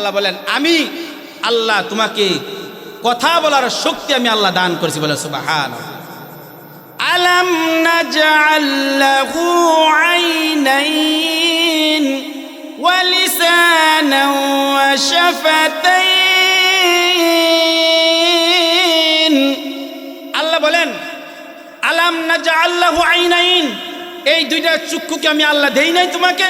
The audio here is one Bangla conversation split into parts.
আল্লাহ বলেন আমি আল্লাহ তোমাকে কথা বলার শক্তি আমি আল্লাহ দান করেছি বলে সুবহানাল্লাহ। আলাম নাজআল লাহু আইনাইন ওয়া লিসানান ওয়া শাফাতাইন। আল্লাহ বলেন আলাম নাজআল লাহু আইনাইন, এই দুইটা চক্ষুকে আমি আল্লাহ দেই নাই তোমাকে?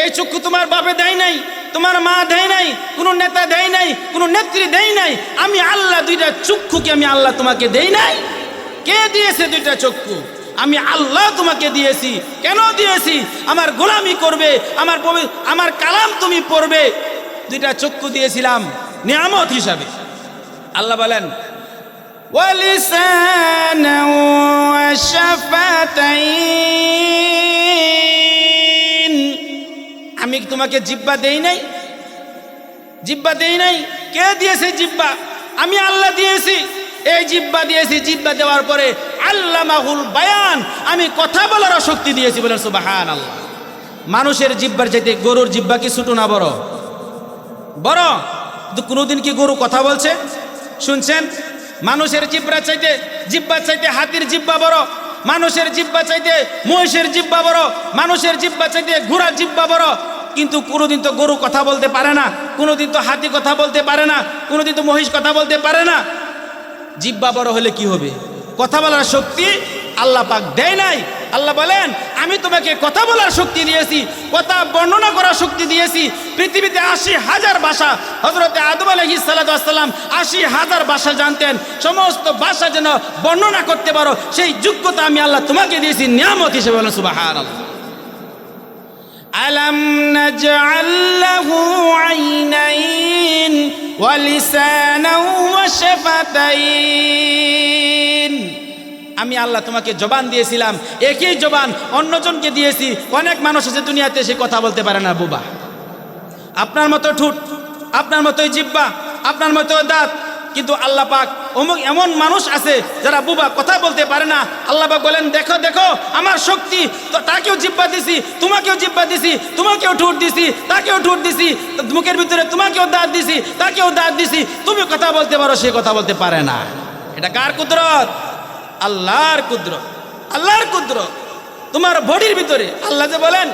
এই চক্ষু তোমার বাপে দেয় নাই, তোমার মা দেয় নাই, কোনো নেতা দেয় নাই, কোনো নেত্রী দেয় নাই। আমি আল্লাহ দুইটা চক্ষুকে আমি আল্লাহ তোমাকে দেই নাই? কে দিয়েছে দুইটা চক্ষু? আমি আল্লাহ তোমাকে দিয়েছি। কেন দিয়েছি? আমার গোলামি করবে, আমার কালাম তুমি পড়বে। দুইটা চক্ষু দিয়েছিলাম নিয়ামত হিসাবে। আল্লাহ বলেন ওয়ালিসানান ওয়া শাফাতাইন, আমি তোমাকে জিহ্বা দেই নাই? জিহ্বা দেই নাই? কে দিয়েছে জিহ্বা? আমি আল্লাহ দিয়েছি। এই জিহ্বা দিয়েছি, জিহ্বা দেওয়ার পরে আল্লামাহুল বায়ান, আমি কথা বলার শক্তি দিয়েছি বলেন সুবহানাল্লাহ। মানুষের জিহ্বার চাইতে গরুর জিহ্বা কি ছোট না বড়? বড়। কিন্তু কোনোদিন কি গরু কথা বলছে শুনছেন? মানুষের জিহ্বার চাইতে হাতির জিহ্বা বড়, মানুষের জিহ্বা চাইতে মহিষের জিহ্বা বড়, মানুষের জিহ্বা চাইতে ঘোড়ার জিহ্বা বড়। কিন্তু কোনোদিন তো গরু কথা বলতে পারে না, কোনোদিন তো হাতি কথা বলতে পারে না, কোনোদিন তো মহিষ কথা বলতে পারে না। জিহ্বা বড় হলে কি হবে? কথা বলার শক্তি আল্লাহ পাক দেয় নাই। আল্লাহ বলেন আমি তোমাকে কথা বলার শক্তি দিয়েছি, কথা বর্ণনা করার শক্তি দিয়েছি। পৃথিবীতে ৮০,০০০ ভাষা, হযরতে আদম আলাইহিস সালাতু ওয়াস সালাম ৮০,০০০ ভাষা জানতেন। সমস্ত ভাষা যেন বর্ণনা করতে পারো সেই যোগ্যতা আমি আল্লাহ তোমাকে দিয়েছি নিয়ামত হিসেবে বলেন সুবহানাল্লাহ। আলাম নাজআল লাহু আইনাইন ওয়া লিসানান ওয়া শাফাতাইন। আমি আল্লাহ তোমাকে জবান দিয়েছিলাম, একই জবান অন্যজনকে দিয়েছি। অনেক মানুষ আছে দুনিয়াতে সে কথা বলতে পারে না, বোবা। আপনার মতো ঠোঁট, আপনার মতোই জিহ্বা, আপনার মতো দাঁত, কিন্তু আল্লাহ পাক এমন মানুষ আছে যারা বোবা, কথা বলতে পারে না। আল্লাহ পাক বলেন দেখো দেখো আমার শক্তি, তাকেও জিহ্বা দিছি, তোমাকেও জিহ্বা দিছি, তোমাকেও ঠোঁট দিছি, তাকেও ঠোঁট দিছি, মুখের ভিতরে তোমাকেও দাঁত দিছি, তাকেও দাঁত দিছি। তুমি কথা বলতে পারো, সে কথা বলতে পারে না। এটা কার কুদরত? আল্লাহর কুদরত, আল্লাহর কুদরত। তোমার বডির ভিতরে আল্লাহ যে বলেন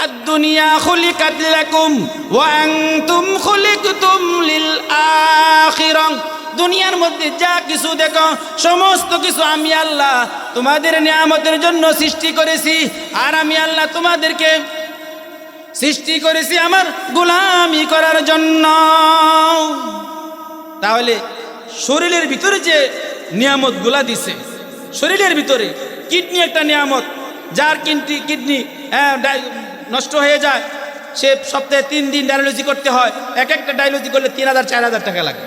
আদ-দুনিয়া খুলিকাত লাকুম ওয়া আনতুম খুলিকতুম লিল আখিরাহ। দুনিয়ার মধ্যে যা কিছু দেখো সমস্ত কিছু আমি আল্লাহ তোমাদের নিয়ামতের জন্য সৃষ্টি করেছি। আর আমি আল্লাহ তোমাদেরকে সৃষ্টি করেছি আমার গোলামি করার জন্য। তাহলে শরীরের ভিতরে যে নিয়ামত গুলা দিছে, শরীরের ভিতরে কিডনি একটা নিয়ামত। যার কিডনি নষ্ট হয়ে যায়, সে সপ্তাহে 3 দিন ডায়ালিসিস করতে হয়। একটা ডায়ালিসিস করলে ৩,০০০-৪,০০০ টাকা লাগে।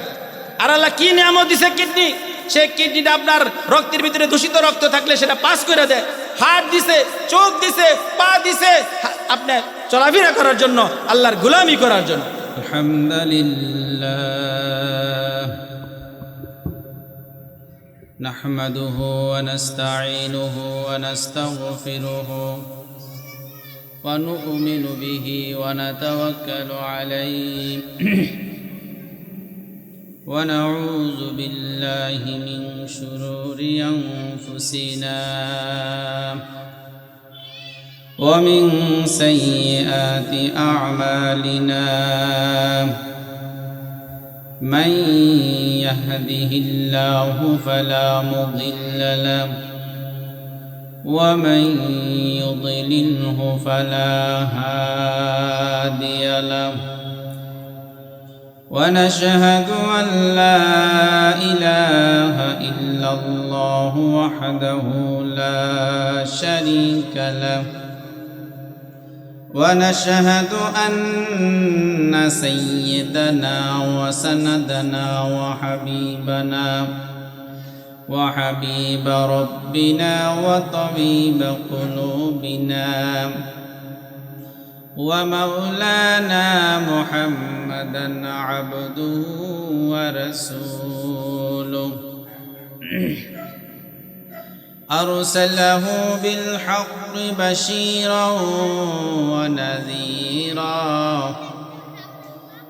আর আল্লাহ কি নিয়ামত দিছে? কিডনি। সে কিডনিটা আপনার রক্তের ভিতরে দূষিত রক্ত থাকলে সেটা পাস করে দেয়। হার্ট দিছে, চোখ দিছে, পা দিছে, আপনি চলাফেরা করার জন্য, আল্লাহর গোলামি করার জন্য। আলহামদুলিল্লাহ নাহমাদুহু ওয়া নাস্তাঈনুহু ওয়া নাস্তাগফিরুহু ওয়া নু'মিনু বিহি ওয়া নাতাওয়াক্কালু আলাইহি ওয়া নাউযু বিল্লাহি মিন শুরুরি আনফুসিনা ওয়া মিন সাইয়্যাতি আ'মালিনা। من يهده الله فلا مضل له ومن يضلله فلا هادي له ونشهد أن لا إله إلا الله وحده لا شريك له ونشهد أن سيدنا وسندنا وحبيب ربنا وطبيب قلوبنا ومولانا محمدا عبده ورسوله أرسله بالحق بشيرا ونذيرا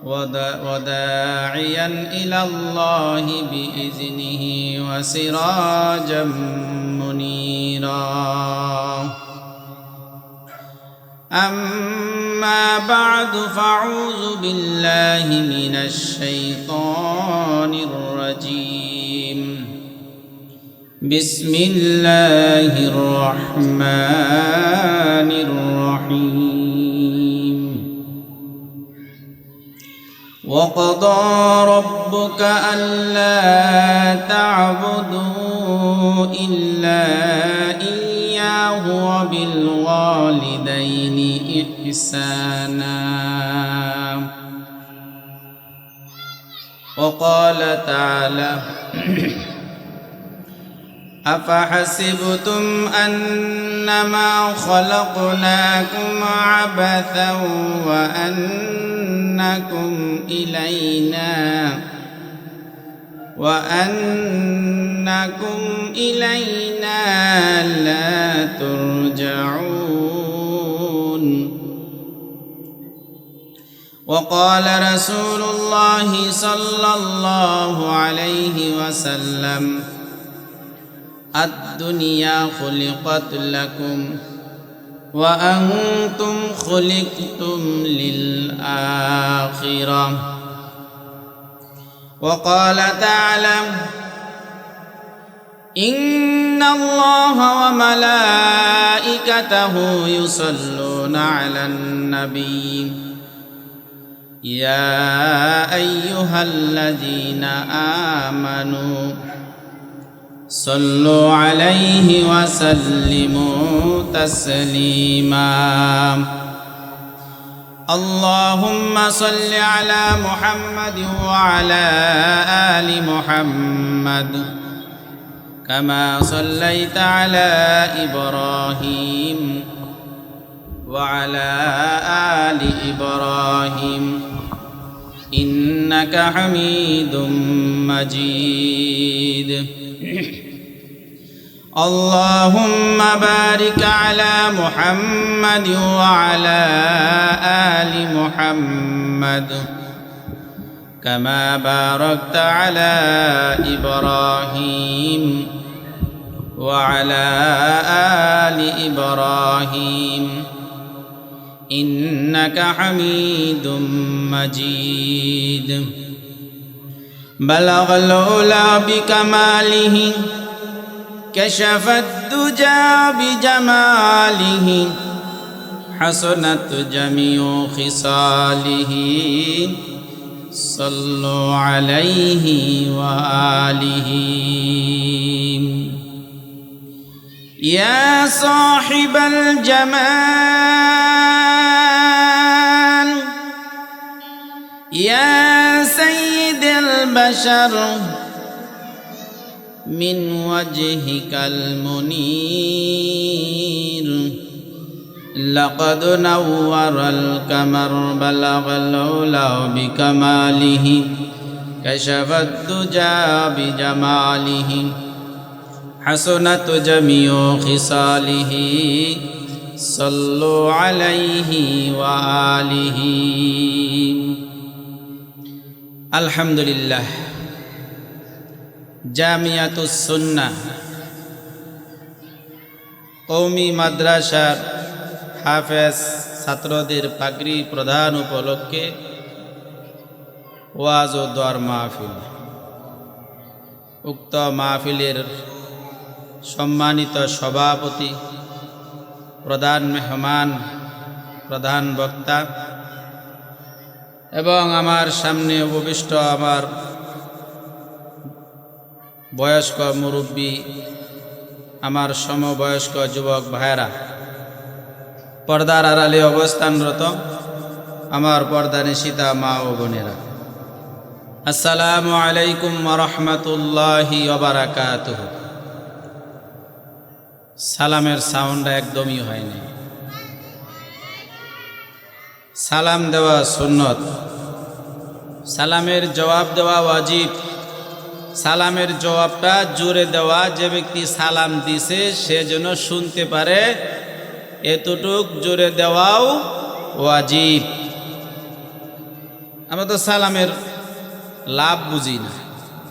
وداعيا إلى الله بإذنه وسراجا منيرا أما بعد فأعوذ بالله من الشيطان الرجيم بسم الله الرحمن الرحيم وقضى ربك ألا تعبدوا إلا إياه وبالوالدين إحسانا وقال تعالى أفحسبتم أنما خلقناكم عبثا وأنكم إلينا لا ترجعون وقال رسول الله صلى الله عليه وسلم الدنيا خلقت لكم وأنتم خلقتم للآخرة وقال تعالى إن الله وملائكته يصلون على النبي يا أيها الذين آمنوا صلوا عليه وسلموا تسليما اللهم صل على محمد وعلى آل محمد كما صليت على إبراهيم وعلى آل إبراهيم إنك حميد مجيد اللهم بارك على محمد وعلى آل محمد كما باركت على إبراهيم وعلى آل إبراهيم إنك حميد مجيد بلغ العلا بكماله كشف الدجى بجماله حسنت جميع خصاله صلوا عليه وآله يا صاحب الجمال يا سيد البشر من وجهك المنير لقد نور القمر بلغ العلا بكماله كشف الدجى بجماله حسنت جميع خصاله صلوا عليه وآله الحمد لله জামিয়াতুস সুন্নাহ কওমি মাদ্রাসার হাফেজ ছাত্রদের পাগড়ি প্রদান উপলক্ষে ওয়াজ ও দোয়ার মাহফিল। উক্ত মাহফিলের সম্মানিত সভাপতি, প্রধান মেহমান, প্রধান বক্তা এবং আমার সামনে উপবিষ্ট আমার বয়স্ক মুরব্বী, আমার সমবয়স্ক যুবক ভাইরা, পর্দার আড়ালে অবস্থানরত আমার পর্দানিশিতা মা ও বোনেরা, আসসালামু আলাইকুম ওয়া রাহমাতুল্লাহি ওয়া বারাকাতুহু। সালামের সাউন্ড একদমই হয়নি। সালাম দেওয়া সুন্নত, সালামের জবাব দেওয়া ওয়াজিব। সালামের জবাবটা জোরে দেওয়া, যে ব্যক্তি সালাম দিছে সে যেন শুনতে পারে, এতটুক জোরে দেওয়াও ওয়াজিব। আমরা তো সালামের লাভ বুঝি না।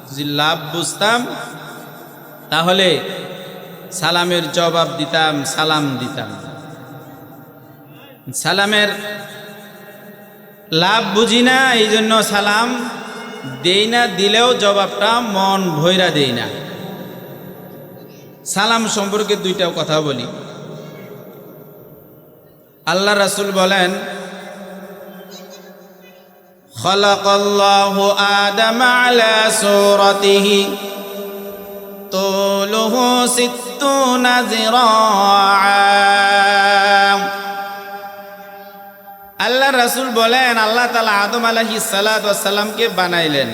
যদি লাভ বুঝতাম তাহলে সালামের জবাব দিতাম, সালাম দিতাম। সালামের লাভ বুঝি না, এই জন্য সালাম দেই না, দিলেও জবাবটা মন ভৈরা দেই না। সালাম সম্পর্কে দুইটাও কথা বলি। আল্লাহ রাসূল বলেন, খালাকাল্লাহু আদামা আলা সূরাতিহি তুলুহু 60 যিরাআ। আল্লাহ রাসূল বলেন, আল্লাহ তাআলা আদম আলাইহিস সালাতু ওয়াস সালামকে বানাইলেন,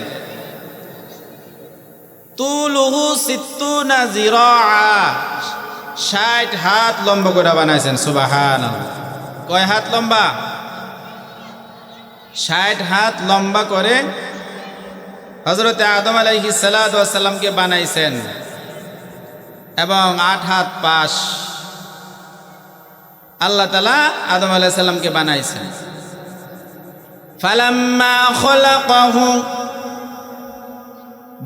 তুলুহু 60 যিরাআ, 60 হাত লম্বা করে বানাইছেন। সুবহানাল্লাহ। কয় হাত লম্বা? 60 হাত লম্বা করে হযরতে আদম আলাইহিস সালাতু ওয়াস সালামকে বানাইছেন এবং 8 হাত পাশ আল্লাহ তাআলা আদম আলাইহিস সালামকে বানাইছেন। ফালাম্মা খলাকাহু,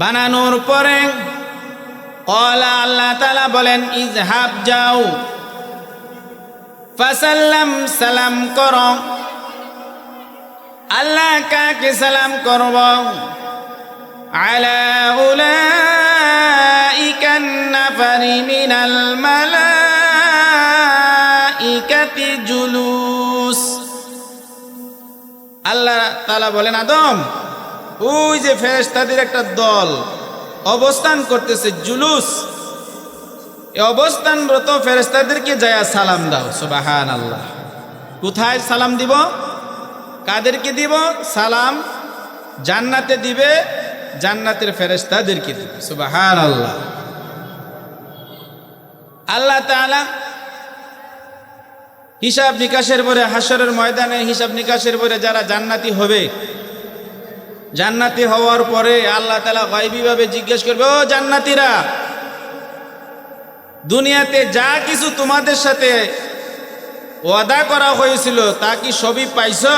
বানানোর পরে ক্বালা, আল্লাহ তাআলা বলেন, ইযহাব, যাও, ফাসাল্লাম, সালাম করো। আল্লাহ কাকে সালাম করব? আলা উলাইকান নাফারি মিনাল মালাইকাতি জুলুস। আল্লাহ তাআলা বলেন, আদম, ওই যে ফেরেশতাদের একটা দল অবস্থান করতেছে, জুলুস, এই অবস্থানরত ফেরেশতাদেরকে যায়া সালাম দাও। সুবহানাল্লাহ। কোথায় সালাম দিব? কাদেরকে দিব সালাম? জান্নাতে দিবে, জান্নাতের ফেরেশতাদেরকে দিবে। সুবহানাল্লাহ। আল্লাহ তাআলা হিসাব নিকাশের পরে, হাসরের ময়দানে হিসাব নিকাশের পরে যারা জান্নাতি হবে, জান্নাতি হওয়ার পরে আল্লাহ তাআলা গায়বীভাবে জিজ্ঞেস করবে, ও জান্নাতীরা, দুনিয়াতে যা কিছু তোমাদের সাথে ওয়াদা করা হয়েছিল তা কি সবই পাইছো?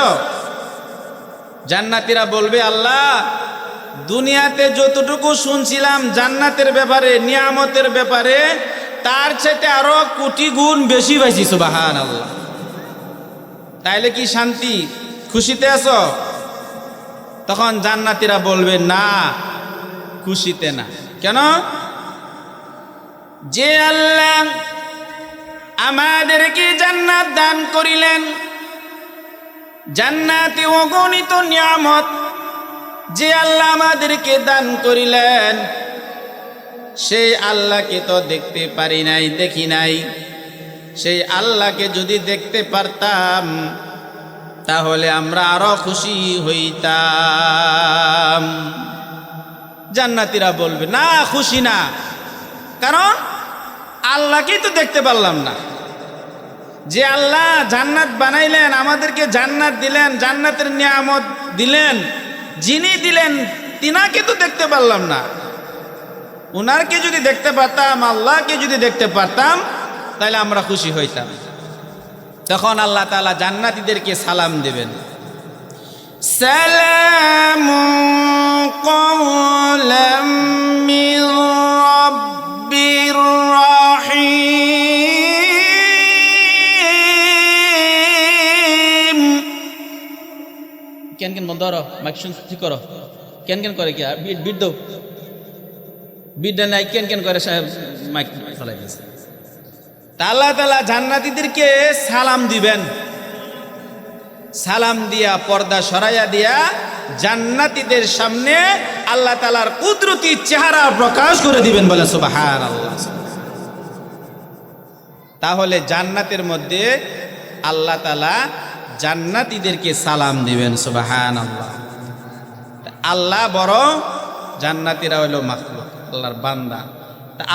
জান্নাতীরা বলবে, আল্লাহ, দুনিয়াতে যতটুকু শুনছিলাম জান্নাতের ব্যাপারে, নিয়ামতের ব্যাপারে, তার চাইতে আরো কোটি গুণ বেশি পাইছি। সুবহানাল্লাহ। তাইলে কি শান্তি, খুশিতে আছো? তখন জান্নাতীরা বলবে, না, খুশিতে না। কেন? যে আল্লাহ আমাদেরকে জান্নাত দান করিলেন, জান্নাতে অগণিত নিয়ামত যে আল্লাহ আমাদেরকে দান করিলেন, সেই আল্লাহকে তো দেখতে পারি নাই, দেখি নাই। সেই আল্লাহকে যদি দেখতে পারতাম তাহলে আমরা আরো খুশি হইতাম। জান্নাতীরা বলবে, না, খুশি না, কারণ আল্লাহকেই তো দেখতে পারলাম না। যে আল্লাহ জান্নাত বানাইলেন, আমাদেরকে জান্নাত দিলেন, জান্নাতের নিয়ামত দিলেন, যিনি দিলেন তিনাকে তো দেখতে পারলাম না। উনারকে যদি দেখতে পারতাম, আল্লাহকে যদি দেখতে পারতাম, তাহলে আমরা খুশি হইতাম। তখন আল্লাহ তাআলা জান্নাতীদেরকে সালাম দেবেন, সালামুন কওলাম মির রাব্বির রাহিম। কেন কেন বন্ধ করো, মাইক শুন, ঠিক করো। কেন কেন করে কি বিট দাও, বিটটা নাই, কেন কেন করে সাহেব মাইক চালাই দিয়েছে। আল্লাহ তাআলা জান্নাতীদেরকে সালাম দিবেন, সালাম দিয়া পর্দা সরাইয়া দিয়া জান্নাতীদের সামনে আল্লাহ তাআলার কুদরতি চেহারা প্রকাশ করে দিবেন। বলে সুবহানাল্লাহ। তাহলে জান্নাতের মধ্যে আল্লাহ তাআলা জান্নাতীদেরকে সালাম দিবেন। সুবহানাল্লাহ। আল্লাহ বড়, জান্নাতীরা হইল মাখলুক, আল্লাহর বান্দা।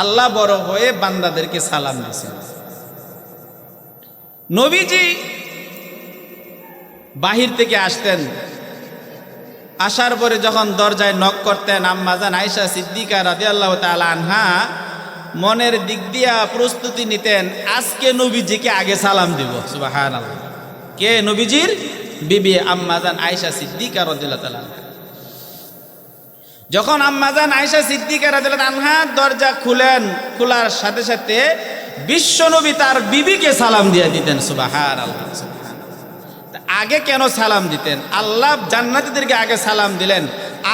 আল্লাহ বড় হয়ে বান্দাদেরকে সালাম দিয়েছেন। নবীজি বাহির থেকে আসতেন, আসার পরে যখন দরজায় নক করতেন, আম্মা জান আয়েশা সিদ্দিকা রাদিয়াল্লাহু তাআলা আনহা মনের দিক দিয়া প্রস্তুতি নিতেন, আজকে নবীজিকে আগে সালাম দিব। সুবহানাল্লাহ। কে? নবীজির বিবি আম্মাজান আয়েশা সিদ্দিকা রাদিয়াল্লাহু তাআলা আনহা। যখন আম্মাজান আয়েশা সিদ্দিকা রাদিয়াল্লাহু আনহা দরজা খোলার সাথে সাথে বিশ্বনবী তার বিবিকে সালাম দিয়ে দিতেন। সুবহানাল্লাহ, সুবহানাল্লাহ। আগে কেন সালাম দিতেন? আল্লাহ জান্নাতীদেরকে আগে সালাম দিলেন,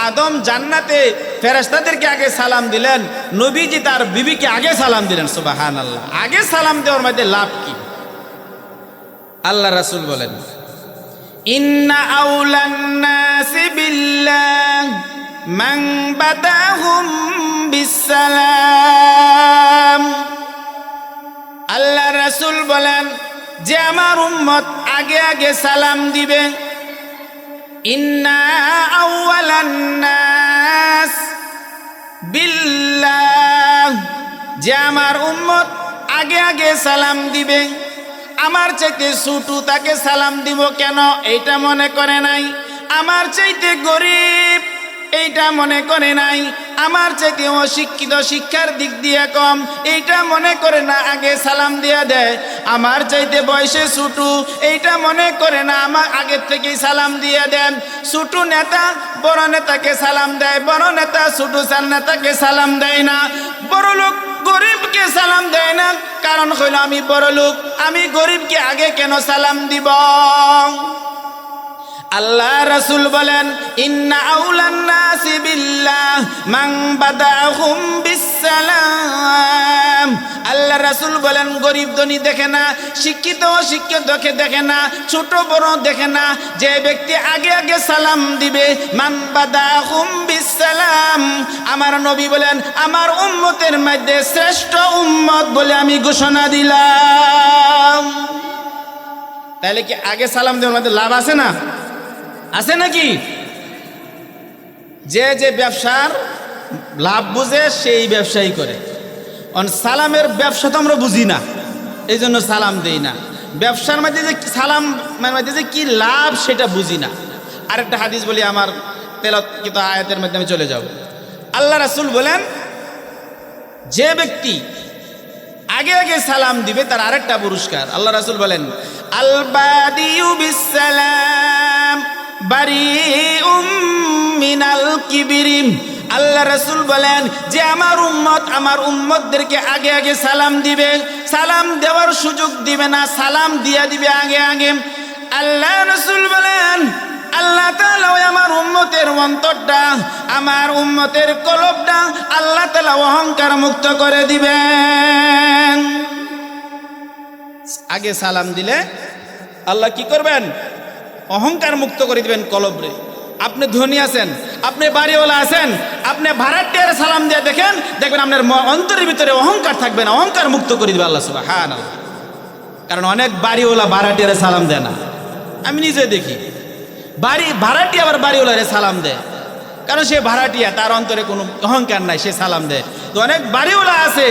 আদম জান্নাতে ফেরেশতাদেরকে আগে সালাম দিলেন, নবীজি তার বিবিকে আগে সালাম দিলেন। সুবহানাল্লাহ। আগে সালাম দেওয়ার মধ্যে লাভ কি? আল্লাহ রাসূল বলেন, ইন্না আউলান নাসি বিল্লাহ মান বাদাহুম বিসসালাম। আল্লাহ রাসূল বলেন যে আমার উম্মত আগে আগে সালাম দিবে। ইন্না আউয়ালান নাস বিল্লাহ, যে আমার উম্মত আগে আগে সালাম দিবে। আমার চাইতে ছোট তাকে সালাম দিব কেন? এইটা মনে করে নাই। আমার চাইতে গরিব এইটা মনে করে নাই। আমার চাইতে অশিক্ষিত, শিক্ষার দিক দিয়ে কম, এইটা মনে করে না, আগে সালাম দিয়া দেয়। আমার চাইতে বয়সে ছোট এইটা মনে করে না, আমার আগের থেকেই সালাম দিয়ে দেন। ছোট নেতা বড় নেতাকে সালাম দেয়, বড় নেতা ছোট নেতাকে সালাম দেয় না। বড় লোক গরিবকে সালাম দেয় না, কারণ হইল আমি বড় লোক, আমি গরিবকে আগে কেন সালাম দিব? আল্লাহ রাসূল বলেন ইন্না আউলান নাসি বিল্লাহ মান বাদাহুম বিসসালাম। আল্লাহ রাসূল বলেন গরিব ধনী দেখে না, শিক্ষিত অশিক্ষিত দেখে না, ছোট বড় দেখে না, যে ব্যক্তি আগে আগে সালাম দিবে মান বাদাহুম বিসসালাম। আমার নবী বলেন আমার উম্মতের মধ্যে শ্রেষ্ঠ উম্মত বলে আমি ঘোষণা দিলাম। তাহলে কি আগে সালাম দেওয়ার মধ্যে লাভ আছে না? আছে নাকি? যে যে ব্যবসার লাভ বুঝে সেই ব্যবসায়ী করে। সালামের ব্যবসা তো আমরা বুঝি না, এই জন্য সালাম দেই না। ব্যবসার মধ্যে যে সালাম মধ্যে যে কি লাভ সেটা বুঝি না। আরেকটা হাদিস বলি, আমার তেলাওয়াতকৃত আয়াতের মাধ্যমে চলে যাব। আল্লাহ রাসূল বলেন যে ব্যক্তি আগে আগে সালাম দিবে তার আরেকটা পুরস্কার। আল্লাহ রাসূল বলেন আল বাদিউ বিসসালাম বারিউম মিনাল কিবরিম। আল্লাহ রাসূল বলেন যে আমার উম্মতদেরকে আগে আগে সালাম দিবে, সালাম দেওয়ার সুযোগ দিবে না, সালাম দিয়া দিবে আগে আগে। আল্লাহ রাসূল বলেন আল্লাহ তাআলা আমার উম্মতের অন্তরটা, আমার উম্মতের কলবটা আল্লাহ তাআলা অহংকার মুক্ত করে দিবেন। আগে সালাম দিলে আল্লাহ কি করবেন? অহংকার মুক্ত করে দিবেন কলবরে। আপনি ধনী আছেন, আপনি বাড়িওয়ালা আছেন, আপনি ভাড়াটিয়ার সালাম দিয়ে দেখবেন আপনার অন্তরের ভিতরে অহংকার থাকবে না, অহংকার মুক্ত করে দিবে আল্লাহ সুবহানাল্লাহ। কারণ অনেক বাড়িওয়ালা ভাড়াটিয়ার সালাম দেয় না, আমি নিজে দেখি। ভাড়াটিয়া আবার বাড়িওয়ালারে সালাম দেয়, কারণ সে ভাড়াটিয়া, তার অন্তরে কোনো অহংকার নাই, সে সালাম দেয়। তো অনেক বাড়িওয়ালা আছে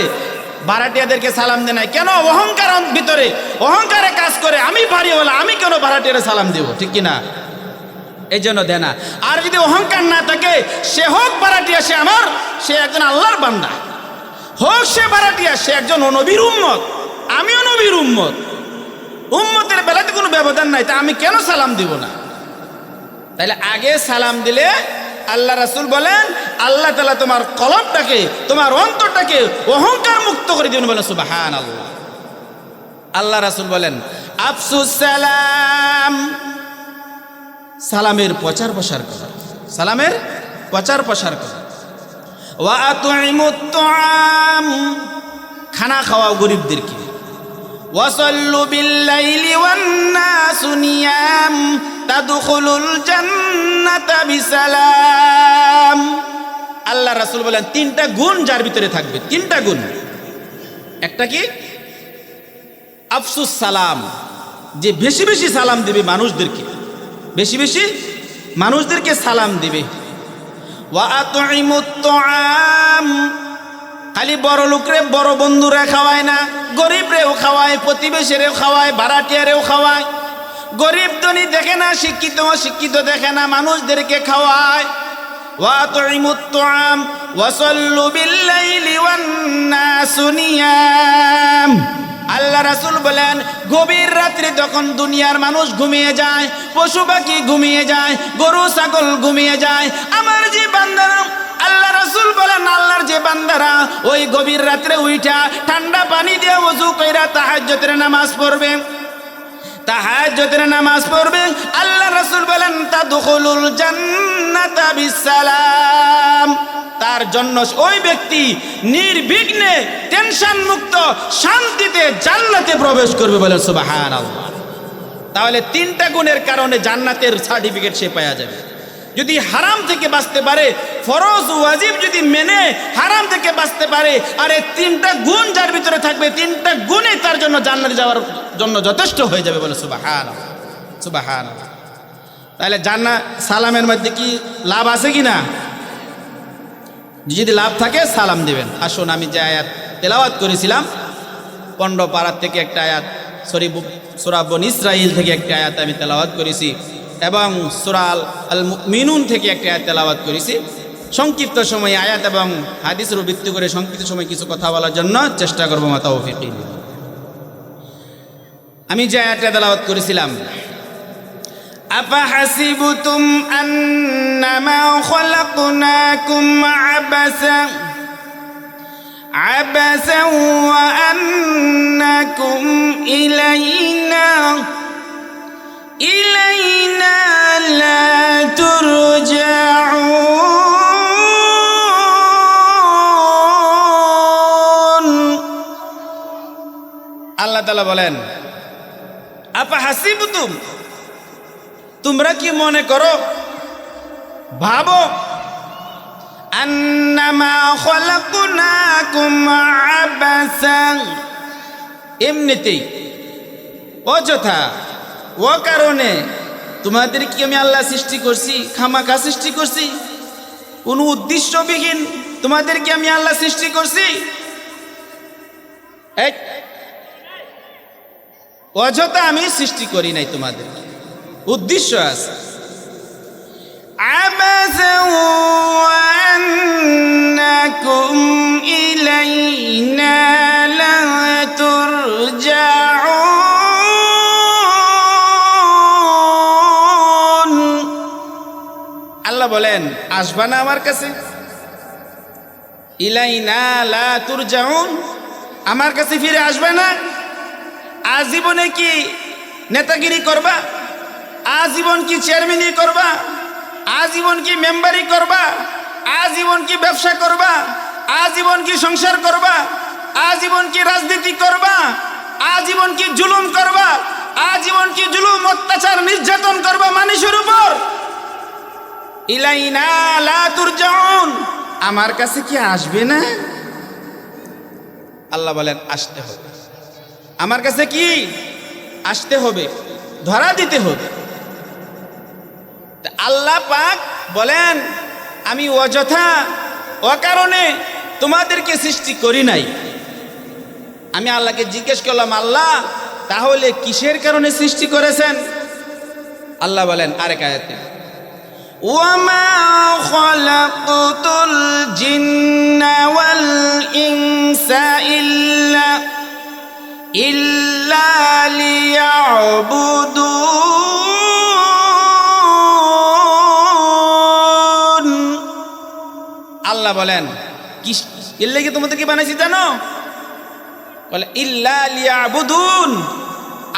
ভাড়াটিয়াদেরকে সালাম দেয় নাই, কেন? অহংকার ভিতরে, অহংকারে কাজ করে। আমি বাড়িওয়ালা, আমি কেন ভাড়াটিয়ারে সালাম দেব? ঠিক কিনা? এই জন্য দেয় না। আর যদি অহংকার না থাকে, সে হোক ভাড়াটিয়া, সে একজন আল্লাহর বান্দা, হোক সে ভাড়াটিয়া, সে একজন নবীর উম্মত, আমিও নবীর উম্মত। উম্মতের বেলাতে কোনো ব্যবধান নাই, তা আমি কেন সালাম দিব না? তাইলে আগে সালাম দিলে আল্লাহ রাসূল বলেন আল্লাহ তাআলা তোমার কলবটাকে, তোমার অন্তরটাকে অহংকার মুক্ত করে দিবেন। বলেন সুবহানাল্লাহ। আল্লাহ রাসূল বলেন আফসুস সালাম, সালামের প্রচার প্রসার করা, সালামের প্রচার প্রসার করা। ওয়া আতুইমুত তুআম, খানা খাওয়াও গরিবদেরকে। ওয়াসাল্লু বিল্লাইলি ওয়ান নাসু নিয়াম তাদখুলুল জান্নাতা বিসালাম। আল্লাহ রাসূল বলেন তিনটা গুণ যার ভিতরে থাকবে, তিনটা গুণ। একটা কি? আফসুস সালাম, যে বেশি বেশি সালাম দিবে মানুষদেরকে, বেশি বেশি মানুষদেরকে সালাম দিবে। ওয়া আতুইমুত তুআম, খালি বড় লোকরে, বড় বন্ধুরা খাওয়ায় না, গরিবরেও খাওয়ায়, প্রতিবেশীরেও খাওয়ায়, ভাড়াটিয়ারেও খাওয়ায়। গরিব ধনী দেখে না, শিক্ষিত অশিক্ষিত দেখে না, মানুষদেরকে খাওয়ায়। ওয়া তুইমুত তুআম ওয়া সাল্লু বিল্লাইলি ওয়ান নাসু নিয়াম। আল্লাহ রাসূল বলেন গভীর রাত্রে তখন দুনিয়ার মানুষ ঘুমিয়ে যায়, পশু পাখি ঘুমিয়ে যায়, গরু ছাগল ঘুমিয়ে যায়, আমার যে বান্দারা আল্লাহ রাসূল বলেন আল্লাহর যে বান্দারা ওই গভীর রাত্রে উইঠা ঠান্ডা পানি দিয়ে ওযু কইরা তাহাজ্জুদের নামাজ পড়বে, তাহাজ্জুদের নামাজ পড়বে, আল্লাহ রাসূল বলেন তাদখুলুল জান্নাতা বিসসালাম, তার জন্য ওই ব্যক্তি নির্বিঘ্নে টেনশন মুক্ত শান্তিতে জান্নাতে প্রবেশ করবে, বলেন সুবহানাল্লাহ। তাহলে তিনটা গুণের কারণে জান্নাতের সার্টিফিকেট সে পাওয়া যাবে। যদি হারাম থেকে বাঁচতে পারে, ফরজ ওয়াজিব যদি মেনে হারাম থেকে বাঁচতে পারে, আর এই তিনটা গুণ যার ভিতরে থাকবে, তিনটা গুণে তার জন্য জান্নাতে যাওয়ার জন্য যথেষ্ট হয়ে যাবে, বলে সুবহানাল্লাহ সুবহানাল্লাহ। তাহলে জান্নাত সালামের মধ্যে কি লাভ আছে কি না? যদি লাভ থাকে সালাম দিবেন। আসুন আমি যে আয়াত তেলাওয়াত করেছিলাম 15 পারার থেকে একটা আয়াত, সূরা বনী ইসরাঈল থেকে একটা আয়াত আমি তেলাওয়াত করেছি, এবং সূরা আল মুমিনুন থেকে একটা আয়াত তেলাওয়াত করেছি। সংক্ষিপ্ত সময়ে আয়াত এবং হাদিসের ভিত্তি করে সংক্ষিপ্ত সময় কিছু কথা বলার জন্য চেষ্টা করবো। মা তাওফীক। আমি যে আয়াতটা তেলাওয়াত করেছিলাম, আফাহাসিবতুম আন্নামা খালাকনাকুম আবাসা ওয়া আন্নাকুম ইলাইনা লা তুরজাউন। আল্লাহ তাআলা বলেন আফাহাসিবতুম, তোমরা কি মনে করো, ভাবো, আন্নামা খালাকনাকুম আবাসা, এমনিতেই অযথা ও কারণে তোমাদের কি আমি আল্লাহ সৃষ্টি করছি, খামাখা সৃষ্টি করছি, কোনো উদ্দেশ্যবিহীন তোমাদেরকে আমি আল্লাহ সৃষ্টি করছি? অযথা আমি সৃষ্টি করি নাই, তোমাদের উদ্দেশ্য আছে। আবাসা ওয়া আন্নাকুম ইলাইনা লা তুরজাউন। আল্লাহ বলেন আসবা না আমার কাছে? ইলাইনা লা তুরজাউন, আমার কাছে ফিরে আসবে না? আজীবনে কি নেতাগিরি করবা? আজীবন কি চেয়ারম্যানি করবা? আজীবন কি মেম্বারি করবা? আজীবন কি ব্যবসা করবা? আজীবন কি সংসার করবা? আজীবন কি রাজনীতি করবা? আজীবন কি জুলুম করবা? আজীবন কি জুলুম অত্যাচার নির্যাতন করবা মানুষের উপর? ইলাইনা লা তুরজাউন, আমার কাছে কি আসবে না? আল্লাহ বলেন আসতে হবে, আমার কাছে কি আসতে হবে, ধরা দিতে হবে। আল্লাহ পাক বলেন আমি অযথা অকারণে তোমাদেরকে সৃষ্টি করি নাই। আমি আল্লাহকে জিজ্ঞেস করলাম, আল্লাহ তাহলে কিসের কারণে সৃষ্টি করেছেন? আল্লাহ বলেন আরেক আয়াতে, ওয়ামা খালাকতুল জিন্না ওয়াল ইনসা ইল্লা লিয়াবুদুন। আল্লাহ বলেন এর লেগে তোমাদেরকে বানাইছি জানো? বলে ইল্লা লিয়াবুদুন,